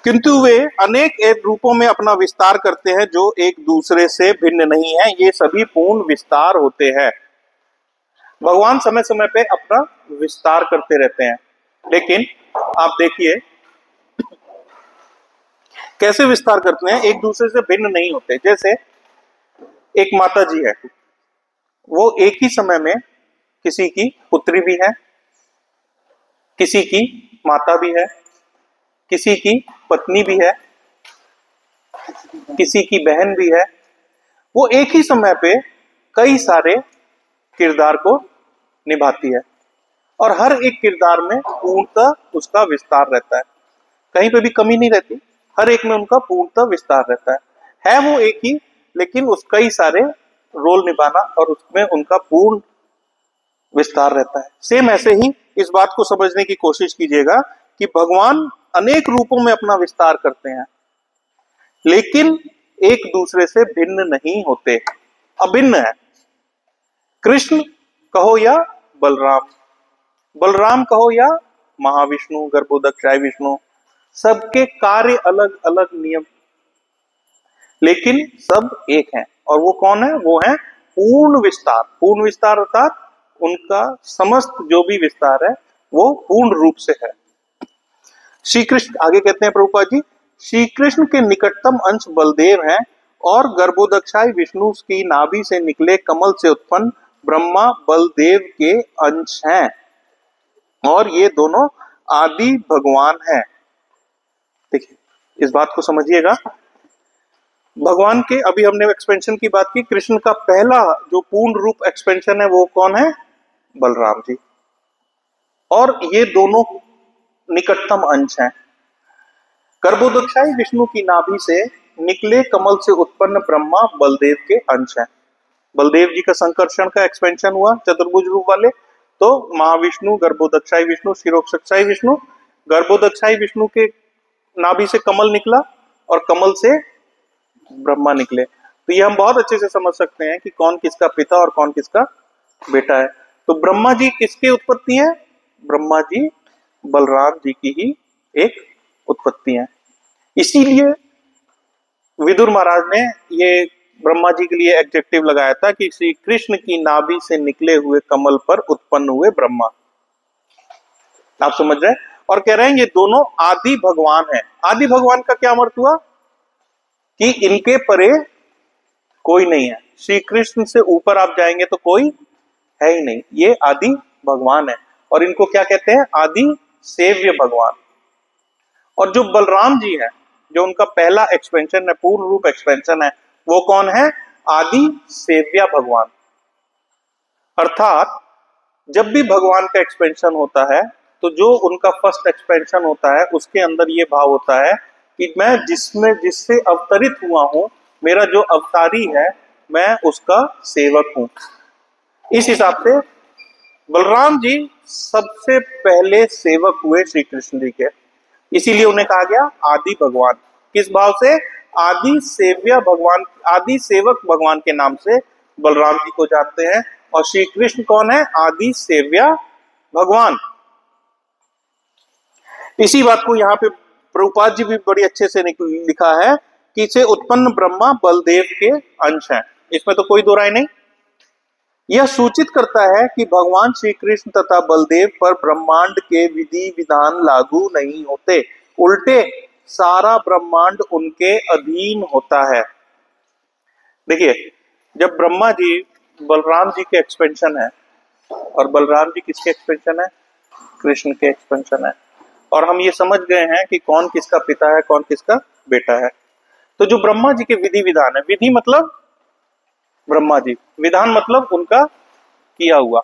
किंतु वे अनेक एक रूपों में अपना विस्तार करते हैं जो एक दूसरे से भिन्न नहीं है, ये सभी पूर्ण विस्तार होते हैं। भगवान समय समय पे अपना विस्तार करते रहते हैं, लेकिन आप देखिए कैसे विस्तार करते हैं, एक दूसरे से भिन्न नहीं होते। जैसे एक माता जी है, वो एक ही समय में किसी की पुत्री भी है, किसी की माता भी है, किसी की पत्नी भी है, किसी की बहन भी है। वो एक ही समय पे कई सारे किरदार को निभाती है, और हर एक किरदार में पूर्णतः उसका विस्तार रहता है, कहीं पे भी कमी नहीं रहती, हर एक में उनका पूर्णतः विस्तार रहता है वो एक ही, लेकिन उस कई सारे रोल निभाना और उसमें उनका पूर्ण विस्तार रहता है। सेम ऐसे ही इस बात को समझने की कोशिश कीजिएगा कि भगवान अनेक रूपों में अपना विस्तार करते हैं, लेकिन एक दूसरे से भिन्न नहीं होते, अभिन्न है। कृष्ण कहो या बलराम, बलराम कहो या महाविष्णु, गर्भोदक्षाय विष्णु, सबके कार्य अलग अलग नियम, लेकिन सब एक हैं। और वो कौन है? वो है पूर्ण विस्तार। पूर्ण विस्तार अर्थात उनका समस्त जो भी विस्तार है वो पूर्ण रूप से है। श्री कृष्ण आगे कहते हैं प्रभुपाद जी, श्री कृष्ण के निकटतम अंश बलदेव हैं और गर्भोदक्षाय विष्णु की नाभि से निकले कमल से उत्पन्न ब्रह्मा बलदेव के अंश हैं, और ये दोनों आदि भगवान हैं। देखिए इस बात को समझिएगा। भगवान के, अभी हमने एक्सपेंशन की बात की, कृष्ण का पहला जो पूर्ण रूप एक्सपेंशन है वो कौन है? बलराम जी। और ये दोनों निकटतम अंश हैं। गर्भोदक्षाय विष्णु की नाभि से निकले कमल से उत्पन्न ब्रह्मा बलदेव के अंश हैं। बलदेव जी का संकर्षण का एक्सपेंशन हुआ चतुर्भुज रूप वाले, तो महाविष्णु, गर्भोदक्षाय विष्णु, शिरोक्षाय विष्णु। गर्भोदक्षाय विष्णु के नाभि से कमल निकला और कमल से ब्रह्मा निकले। तो ये हम बहुत अच्छे से समझ सकते हैं कि कौन किसका पिता और कौन किसका बेटा है। तो ब्रह्मा जी किसकी उत्पत्ति है? ब्रह्मा जी बलराम जी की ही एक उत्पत्ति है। इसीलिए विदुर महाराज ने ये ब्रह्मा जी के लिए एडजेक्टिव लगाया था कि श्री कृष्ण की नाभि से निकले हुए कमल पर उत्पन्न हुए ब्रह्मा। आप समझ रहे हैं? और कह रहे हैं ये दोनों आदि भगवान हैं। आदि भगवान का क्या अर्थ हुआ? कि इनके परे कोई नहीं है। श्री कृष्ण से ऊपर आप जाएंगे तो कोई है ही नहीं, ये आदि भगवान है। और इनको क्या कहते हैं? आदि सेव्य भगवान। और जो बलराम जी है, जो उनका पहला एक्सपेंशन है, पूर्ण रूप एक्सपेंशन है, वो कौन है? आदि सेव्या भगवान। अर्थात जब भी भगवान का एक्सपेंशन होता है तो जो उनका फर्स्ट एक्सपेंशन होता है उसके अंदर ये भाव होता है कि मैं जिससे अवतरित हुआ हूं, मेरा जो अवतारी है, मैं उसका सेवक हूं। इस हिसाब से बलराम जी सबसे पहले सेवक हुए श्री कृष्ण जी के, इसीलिए उन्हें कहा गया आदि भगवान। किस भाव से? आदि सेव्या भगवान, आदि सेवक भगवान के नाम से बलराम जी को जानते हैं। और श्री कृष्ण कौन है? आदि सेव्या भगवान। इसी बात को यहाँ पे प्रभुपाद जी भी बड़ी अच्छे से लिखा है कि इसे उत्पन्न ब्रह्मा बलदेव के अंश हैं। इसमें तो कोई दो राय नहीं। यह सूचित करता है कि भगवान श्री कृष्ण तथा बलदेव पर ब्रह्मांड के विधि विधान लागू नहीं होते, उल्टे सारा ब्रह्मांड उनके अधीन होता है। देखिए, जब ब्रह्मा जी बलराम जी के एक्सपेंशन है, और बलराम जी किसके एक्सपेंशन है? कृष्ण के एक्सपेंशन है। और हम ये समझ गए हैं कि कौन किसका पिता है, कौन किसका बेटा है। तो जो ब्रह्मा जी के विधि विधान है, विधि मतलब ब्रह्मा जी, विधान मतलब उनका किया हुआ।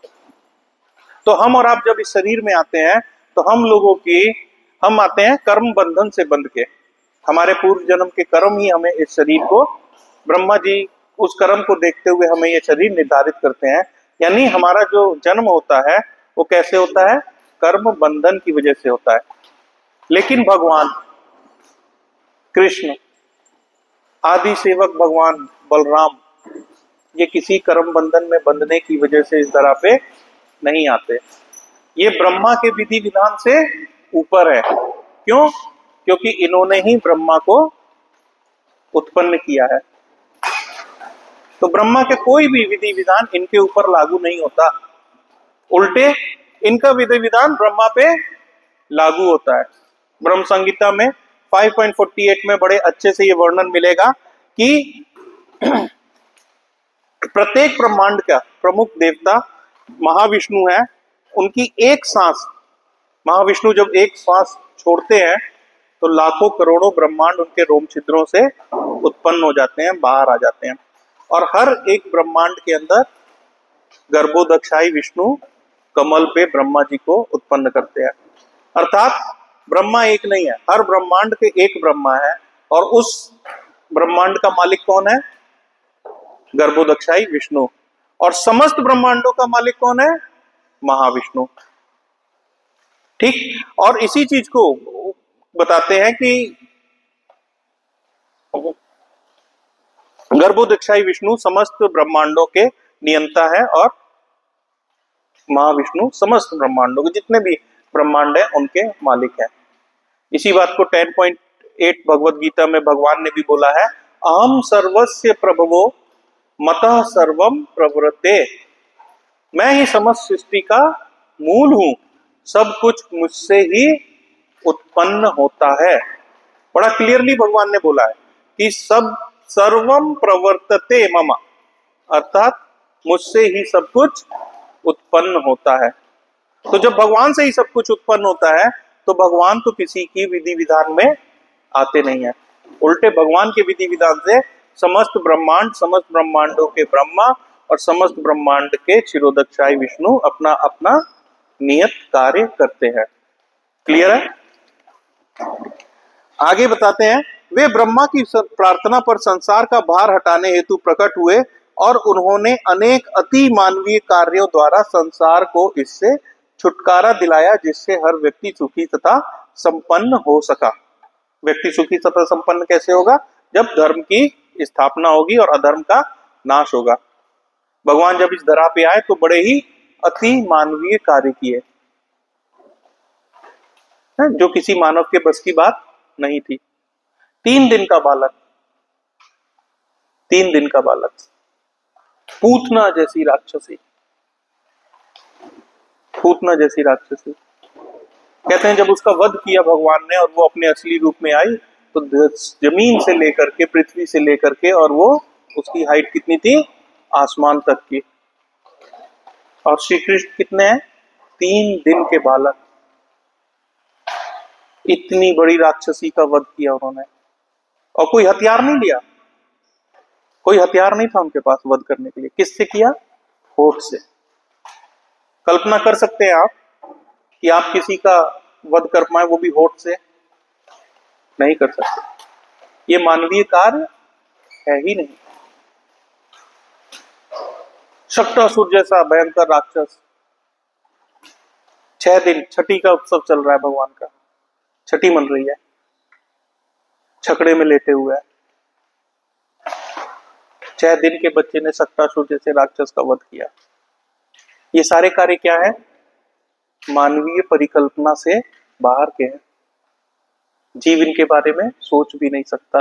तो हम और आप जब इस शरीर में आते हैं तो हम आते हैं कर्म बंधन से बंध के। हमारे पूर्व जन्म के कर्म ही हमें इस शरीर को, ब्रह्मा जी उस कर्म को देखते हुए हमें ये शरीर निर्धारित करते हैं। यानी हमारा जो जन्म होता है वो कैसे होता है? कर्म बंधन की वजह से होता है। लेकिन भगवान कृष्ण, आदि सेवक भगवान बलराम, ये किसी कर्म बंधन में बंधने की वजह से इस तरह पे नहीं आते। ये ब्रह्मा के विधि विधान से ऊपर है। क्यों? क्योंकि इन्होंने ही ब्रह्मा को उत्पन्न किया है। तो ब्रह्मा के कोई भी विधि विधान इनके ऊपर लागू नहीं होता, उल्टे इनका विधि विधान ब्रह्मा पे लागू होता है। ब्रह्म संहिता में 5.48 में बड़े अच्छे से ये वर्णन मिलेगा कि प्रत्येक ब्रह्मांड का प्रमुख देवता महाविष्णु है। उनकी एक सांस, महाविष्णु जब एक सांस छोड़ते हैं तो लाखों करोड़ों ब्रह्मांड उनके रोम छिद्रों से उत्पन्न हो जाते हैं, बाहर आ जाते हैं। और हर एक ब्रह्मांड के अंदर गर्भोदक्षाई विष्णु कमल पे ब्रह्मा जी को उत्पन्न करते हैं। अर्थात ब्रह्मा एक नहीं है, हर ब्रह्मांड के एक ब्रह्मा है। और उस ब्रह्मांड का मालिक कौन है? गर्भोदक्षाई विष्णु। और समस्त ब्रह्मांडों का मालिक कौन है? महाविष्णु। ठीक, और इसी चीज को बताते हैं कि गर्भोदक्षाई विष्णु समस्त ब्रह्मांडों के नियंता है और महाविष्णु समस्त ब्रह्मांडों के जितने भी ब्रह्मांड है उनके मालिक है। इसी बात को 10.8 भगवत गीता में भगवान ने भी बोला है, अहम सर्वस्य प्रभवो मतः सर्वम प्रवृत्ते, मैं ही समस्त सृष्टि का मूल हूं, सब कुछ मुझसे ही उत्पन्न होता है। बड़ा क्लियरली भगवान ने बोला है कि सब सर्वम प्रवर्तते मम, अर्थात मुझसे ही सब कुछ उत्पन्न होता है। तो जब भगवान से ही सब कुछ उत्पन्न होता है तो भगवान तो किसी की विधि विधान में आते नहीं है, उल्टे भगवान के विधि विधान से समस्त ब्रह्मांड, समस्त ब्रह्मांडों के ब्रह्मा और समस्त ब्रह्मांड के क्षीरोदक्षाई विष्णु अपना अपना नियत कार्य करते हैं। क्लियर है? आगे बताते हैं, वे ब्रह्मा की प्रार्थना पर संसार का भार हटाने हेतु प्रकट हुए और उन्होंने अनेक अति मानवीय कार्यों द्वारा संसार को इससे छुटकारा दिलाया, जिससे हर व्यक्ति सुखी तथा संपन्न हो सका। व्यक्ति सुखी तथा संपन्न कैसे होगा? जब धर्म की स्थापना होगी और अधर्म का नाश होगा। भगवान जब इस धरा पे आए तो बड़े ही अति मानवीय कार्य किए, जो किसी मानव के बस की बात नहीं थी। 3 दिन का बालक, 3 दिन का बालक, पूतना जैसी राक्षसी, पूतना जैसी राक्षसी। कहते हैं जब उसका वध किया भगवान ने और वो अपने असली रूप में आई तो जमीन से लेकर के, पृथ्वी से लेकर के, और वो उसकी हाइट कितनी थी? आसमान तक की। और श्री कृष्ण कितने हैं? 3 दिन के बालक। इतनी बड़ी राक्षसी का वध किया उन्होंने और कोई हथियार नहीं लिया, कोई हथियार नहीं था उनके पास वध करने के लिए। किससे किया? होठ से। कल्पना कर सकते हैं आप कि आप किसी का वध कर पाए, वो भी होठ से? नहीं कर सकते। ये मानवीय कार्य है ही नहीं। शक्टासुर जैसा भयंकर राक्षस, 6 दिन, छठी का उत्सव चल रहा है भगवान का, छठी मन रही है, छकड़े में लेटे हुए है। 6 दिन के बच्चे ने शक्टासुर जैसे राक्षस का वध किया। ये सारे कार्य क्या है? मानवीय परिकल्पना से बाहर के हैं। जीव इनके बारे में सोच भी नहीं सकता।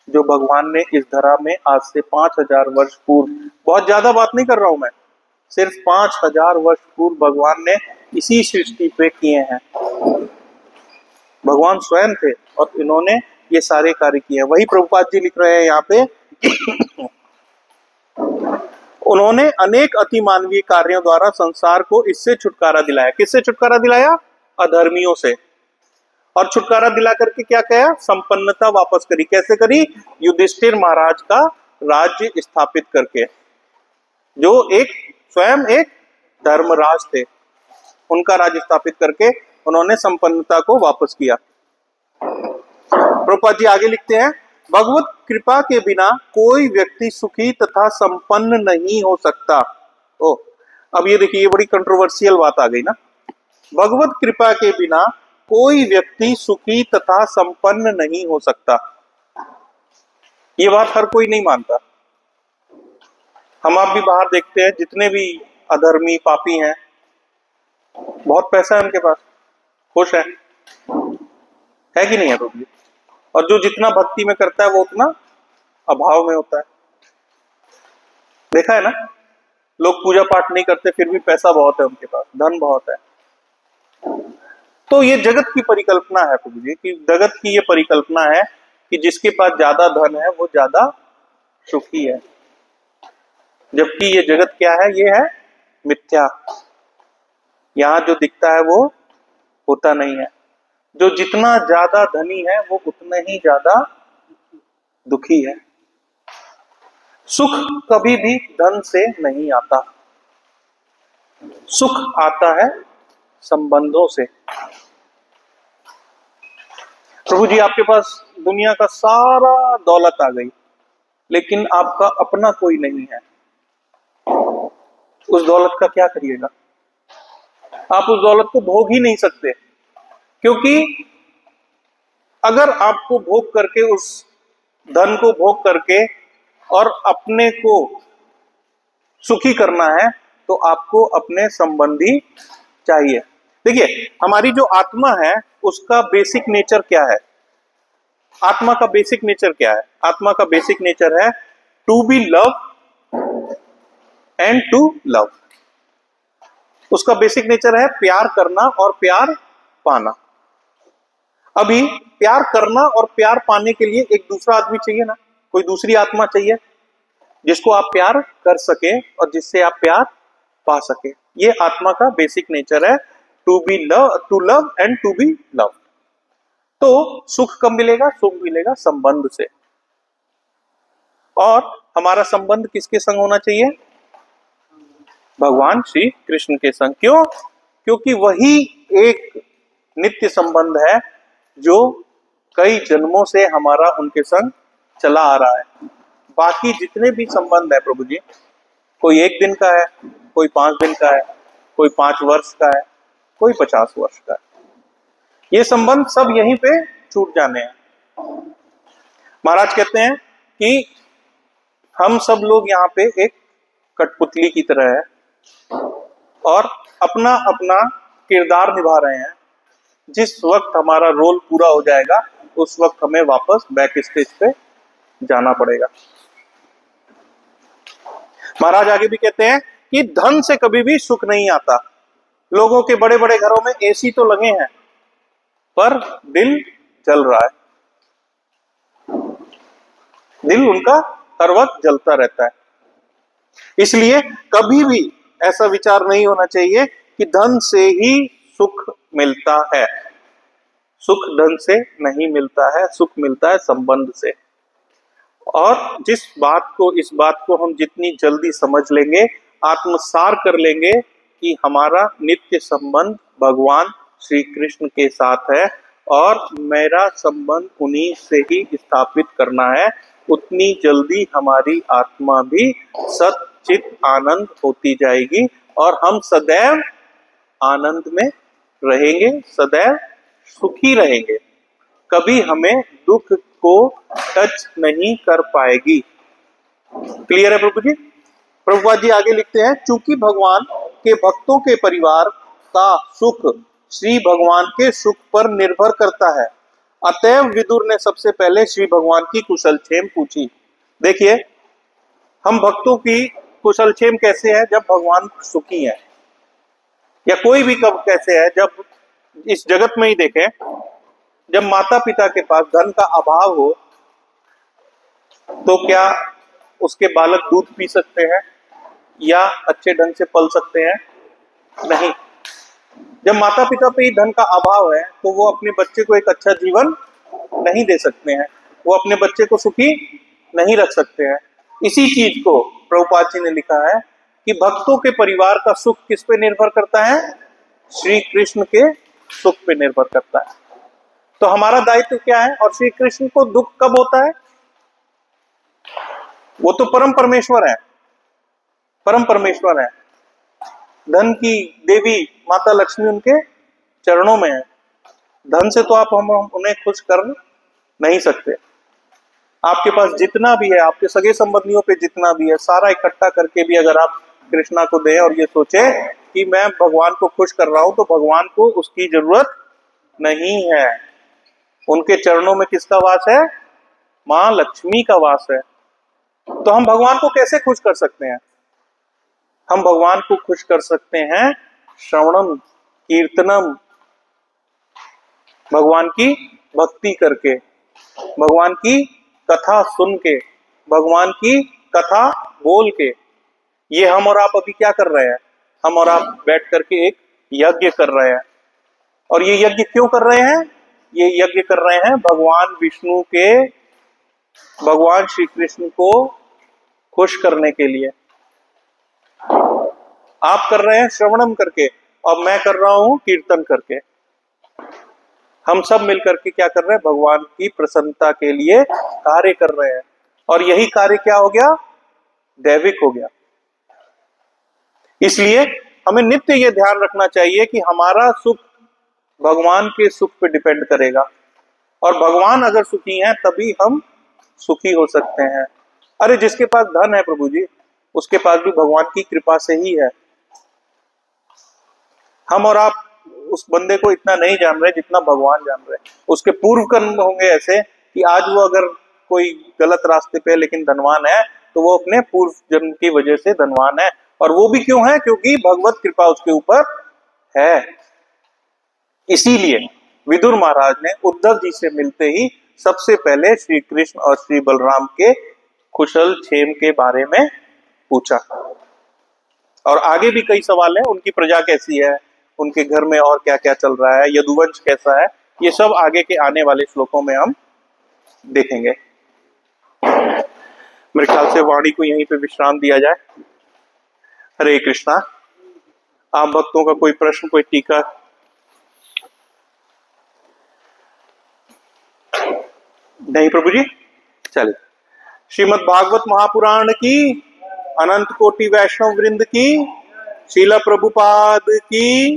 जो भगवान ने इस धरा में आज से 5000 वर्ष पूर्व, बहुत ज्यादा बात नहीं कर रहा हूं मैं, सिर्फ 5000 वर्ष पूर्व भगवान ने इसी सृष्टि पे किए हैं। भगवान स्वयं थे और इन्होंने ये सारे कार्य किए हैं। वही प्रभुपाद जी लिख रहे हैं यहाँ पे उन्होंने अनेक अति मानवीय कार्यों द्वारा संसार को इससे छुटकारा दिलाया। किससे छुटकारा दिलाया? अधर्मियों से। और छुटकारा दिला करके क्या किया? संपन्नता वापस करी। कैसे करी? युधिष्ठिर महाराज का राज्य स्थापित करके, जो एक स्वयं एक धर्मराज थे, उनका राज्य स्थापित करके उन्होंने संपन्नता को वापस किया। प्रभुपाद जी आगे लिखते हैं, भगवत कृपा के बिना कोई व्यक्ति सुखी तथा संपन्न नहीं हो सकता। ओ, अब ये देखिए, ये बड़ी कंट्रोवर्शियल बात आ गई ना। भगवत कृपा के बिना कोई व्यक्ति सुखी तथा संपन्न नहीं हो सकता। ये बात हर कोई नहीं मानता। हम आप भी बाहर देखते हैं, जितने भी अधर्मी पापी हैं, बहुत पैसा है उनके पास, खुश है कि नहीं है तो भी? और जो जितना भक्ति में करता है वो उतना अभाव में होता है। देखा है ना, लोग पूजा पाठ नहीं करते फिर भी पैसा बहुत है उनके पास, धन बहुत है। तो ये जगत की परिकल्पना है प्रभु जी, कि जगत की ये परिकल्पना है कि जिसके पास ज्यादा धन है वो ज्यादा सुखी है, जबकि ये जगत क्या है? ये है मिथ्या। यहाँ जो दिखता है वो होता नहीं है। जो जितना ज्यादा धनी है वो उतना ही ज्यादा दुखी है। सुख कभी भी धन से नहीं आता, सुख आता है संबंधों से। प्रभु जी आपके पास दुनिया का सारा दौलत आ गई, लेकिन आपका अपना कोई नहीं है, उस दौलत का क्या करिएगा? आप उस दौलत को भोग ही नहीं सकते, क्योंकि अगर आपको भोग करके, उस धन को भोग करके और अपने को सुखी करना है, तो आपको अपने संबंधी चाहिए। देखिए, हमारी जो आत्मा है उसका बेसिक नेचर क्या है? आत्मा का बेसिक नेचर क्या है? आत्मा का बेसिक नेचर है to be love and to love. उसका बेसिक नेचर है प्यार करना और प्यार पाना। अभी प्यार करना और प्यार पाने के लिए एक दूसरा आदमी चाहिए ना, कोई दूसरी आत्मा चाहिए जिसको आप प्यार कर सके और जिससे आप प्यार पा सके। ये आत्मा का बेसिक नेचर है, to be love, to love and to be love. तो सुख कब मिलेगा? सुख मिलेगा संबंध से। और हमारा संबंध किसके संग होना चाहिए? भगवान श्री कृष्ण के संग। क्यों? क्योंकि वही एक नित्य संबंध है जो कई जन्मों से हमारा उनके संग चला आ रहा है। बाकी जितने भी संबंध है प्रभु जी, कोई 1 दिन का है, कोई 5 दिन का है, कोई 5 वर्ष का है, कोई 50 वर्ष का है। ये संबंध सब यहीं पे छूट जाने हैं। महाराज कहते हैं कि हम सब लोग यहाँ पे एक कठपुतली की तरह है और अपना अपना किरदार निभा रहे हैं। जिस वक्त हमारा रोल पूरा हो जाएगा उस वक्त हमें वापस बैक स्टेज पे जाना पड़ेगा। महाराज आगे भी कहते हैं कि धन से कभी भी सुख नहीं आता। लोगों के बड़े बड़े घरों में एसी तो लगे हैं पर दिल जल रहा है, दिल उनका हर वक्त जलता रहता है। इसलिए कभी भी ऐसा विचार नहीं होना चाहिए कि धन से ही सुख मिलता है। सुख धन से नहीं मिलता है, सुख मिलता है संबंध से। और इस बात को हम जितनी जल्दी समझ लेंगे, आत्मसार कर लेंगे कि हमारा नित्य संबंध भगवान श्री कृष्ण के साथ है और मेरा संबंध उन्हीं से ही स्थापित करना है, उतनी जल्दी हमारी आत्मा भी सच्चित आनंद होती जाएगी और हम सदैव आनंद में रहेंगे, सदैव सुखी रहेंगे। कभी हमें दुख को टच नहीं कर पाएगी। क्लियर है प्रभु जी? प्रभुपाद जी आगे लिखते हैं, चूंकि भगवान के भक्तों के परिवार का सुख श्री भगवान के सुख पर निर्भर करता है, अतएव विदुर ने सबसे पहले श्री भगवान की कुशलक्षेम पूछी। देखिए, हम भक्तों की कुशलक्षेम कैसे है? जब भगवान सुखी है, या कोई भी कब कैसे है? जब इस जगत में ही देखें, जब माता पिता के पास धन का अभाव हो तो क्या उसके बालक दूध पी सकते हैं या अच्छे ढंग से पल सकते हैं? नहीं। जब माता पिता पे ही धन का अभाव है तो वो अपने बच्चे को एक अच्छा जीवन नहीं दे सकते हैं, वो अपने बच्चे को सुखी नहीं रख सकते हैं। इसी चीज को प्रभुपाद जी ने लिखा है कि भक्तों के परिवार का सुख किस पे निर्भर करता है? श्री कृष्ण के सुख पे निर्भर करता है। तो हमारा दायित्व क्या है? और श्री कृष्ण को दुख कब होता है? वो तो परम परमेश्वर है, परम परमेश्वर है। धन की देवी माता लक्ष्मी उनके चरणों में है। धन से तो आप हम उन्हें खुश कर नहीं सकते। आपके पास जितना भी है, आपके सगे संबंधियों पे जितना भी है, सारा इकट्ठा करके भी अगर आप कृष्णा को दें और ये सोचे कि मैं भगवान को खुश कर रहा हूं, तो भगवान को उसकी जरूरत नहीं है। उनके चरणों में किसका वास है? मां लक्ष्मी का वास है। तो हम भगवान को कैसे खुश कर सकते हैं? हम भगवान को खुश कर सकते हैं श्रवणम कीर्तनम, भगवान की भक्ति करके, भगवान की कथा सुन के, भगवान की कथा बोल के। ये हम और आप अभी क्या कर रहे हैं? हम और आप बैठ करके एक यज्ञ कर रहे हैं। और ये यज्ञ क्यों कर रहे हैं? ये यज्ञ कर रहे हैं भगवान विष्णु के, भगवान श्री कृष्ण को खुश करने के लिए। आप कर रहे हैं श्रवणम करके और मैं कर रहा हूं कीर्तन करके। हम सब मिलकर के क्या कर रहे हैं? भगवान की प्रसन्नता के लिए कार्य कर रहे हैं। और यही कार्य क्या हो गया? दैविक हो गया। इसलिए हमें नित्य ये ध्यान रखना चाहिए कि हमारा सुख भगवान के सुख पे डिपेंड करेगा, और भगवान अगर सुखी हैं तभी हम सुखी हो सकते हैं। अरे जिसके पास धन है प्रभु जी, उसके पास भी भगवान की कृपा से ही है। हम और आप उस बंदे को इतना नहीं जान रहे जितना भगवान जान रहे। उसके पूर्व कर्म होंगे ऐसे कि आज वो अगर कोई गलत रास्ते पे लेकिन धनवान है, तो वो अपने पूर्व जन्म की वजह से धनवान है। और वो भी क्यों है? क्योंकि भगवत कृपा उसके ऊपर है। इसीलिए विदुर महाराज ने उद्धव जी से मिलते ही सबसे पहले श्री कृष्ण और श्री बलराम के कुशल क्षेम के बारे में पूछा। और आगे भी कई सवाल हैं, उनकी प्रजा कैसी है, उनके घर में और क्या क्या चल रहा है, यदुवंश कैसा है, ये सब आगे के आने वाले श्लोकों में हम देखेंगे। मेरे ख्याल से वाणी को यहीं पे विश्राम दिया जाए। हरे कृष्णा। आप भक्तों का कोई प्रश्न, कोई टीका? नहीं प्रभु जी, चलिए। श्रीमद् भागवत महापुराण की, अनंत कोटि वैष्णव वृंद की, शीला प्रभुपाद की